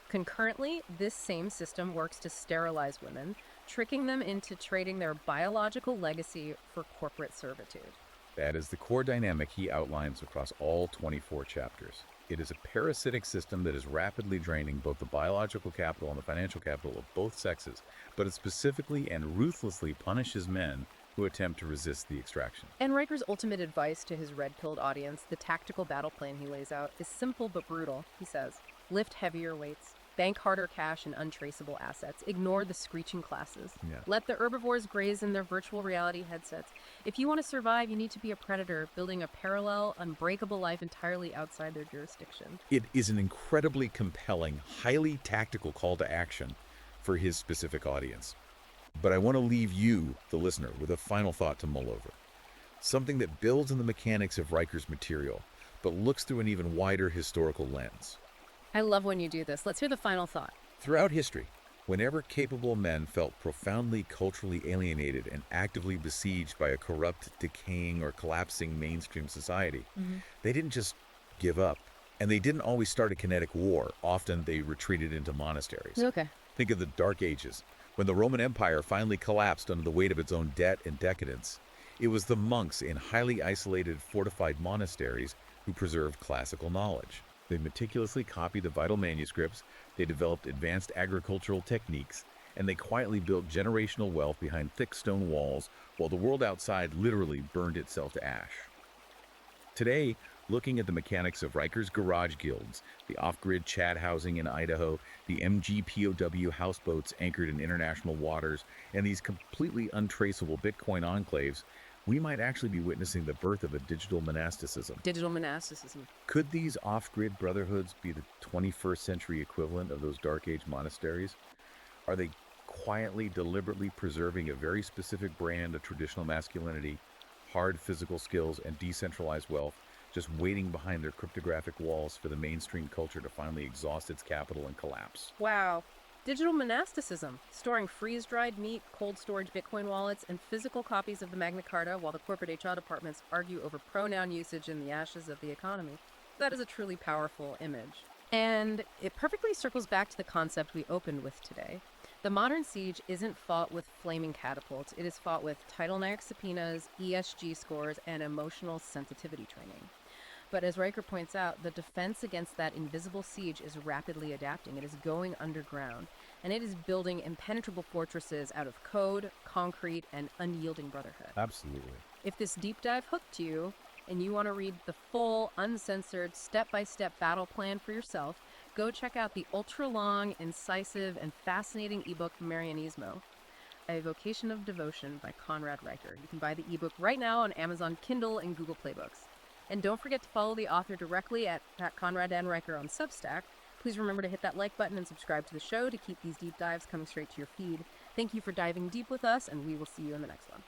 Concurrently, this same system works to sterilize women, tricking them into trading their biological legacy for corporate servitude. That is the core dynamic he outlines across all 24 chapters. It is a parasitic system that is rapidly draining both the biological capital and the financial capital of both sexes, but it specifically and ruthlessly punishes men who attempt to resist the extraction. And Riker's ultimate advice to his red-pilled audience, the tactical battle plan he lays out, is simple but brutal. He says, lift heavier weights, bank harder cash and untraceable assets, ignore the screeching classes. Let the herbivores graze in their virtual reality headsets. If you want to survive, you need to be a predator, building a parallel, unbreakable life entirely outside their jurisdiction. It is an incredibly compelling, highly tactical call to action for his specific audience. But I want to leave you, the listener, with a final thought to mull over. Something that builds on the mechanics of Riker's material, but looks through an even wider historical lens. I love when you do this. Let's hear the final thought. Throughout history, whenever capable men felt profoundly culturally alienated and actively besieged by a corrupt, decaying, or collapsing mainstream society, they didn't just give up. And they didn't always start a kinetic war. Often they retreated into monasteries. Okay. Think of the Dark Ages. When the Roman Empire finally collapsed under the weight of its own debt and decadence, it was the monks in highly isolated, fortified monasteries who preserved classical knowledge. They meticulously copied the vital manuscripts, they developed advanced agricultural techniques, and they quietly built generational wealth behind thick stone walls while the world outside literally burned itself to ash. Today, looking at the mechanics of Riker's garage guilds, the off-grid Chad housing in Idaho, the MGPOW houseboats anchored in international waters, and these completely untraceable Bitcoin enclaves, we might actually be witnessing the birth of a digital monasticism. Digital monasticism. Could these off-grid brotherhoods be the 21st century equivalent of those Dark Age monasteries? Are they quietly, deliberately preserving a very specific brand of traditional masculinity, hard physical skills, and decentralized wealth, just waiting behind their cryptographic walls for the mainstream culture to finally exhaust its capital and collapse? Wow. Digital monasticism, storing freeze-dried meat, cold storage Bitcoin wallets, and physical copies of the Magna Carta while the corporate HR departments argue over pronoun usage in the ashes of the economy. That is a truly powerful image. And it perfectly circles back to the concept we opened with today. The modern siege isn't fought with flaming catapults. It is fought with Title IX subpoenas, ESG scores, and emotional sensitivity training. But as Riker points out, the defense against that invisible siege is rapidly adapting. It is going underground, and it is building impenetrable fortresses out of code, concrete, and unyielding brotherhood. Absolutely. If this deep dive hooked you, and you want to read the full, uncensored, step-by-step battle plan for yourself, go check out the ultra-long, incisive, and fascinating ebook Marianismo, A Vocation of Devotion by Conrad Riker. You can buy the ebook right now on Amazon Kindle and Google Play Books. And don't forget to follow the author directly at Conrad and Riker on Substack. Please remember to hit that like button and subscribe to the show to keep these deep dives coming straight to your feed. Thank you for diving deep with us, and we will see you in the next one.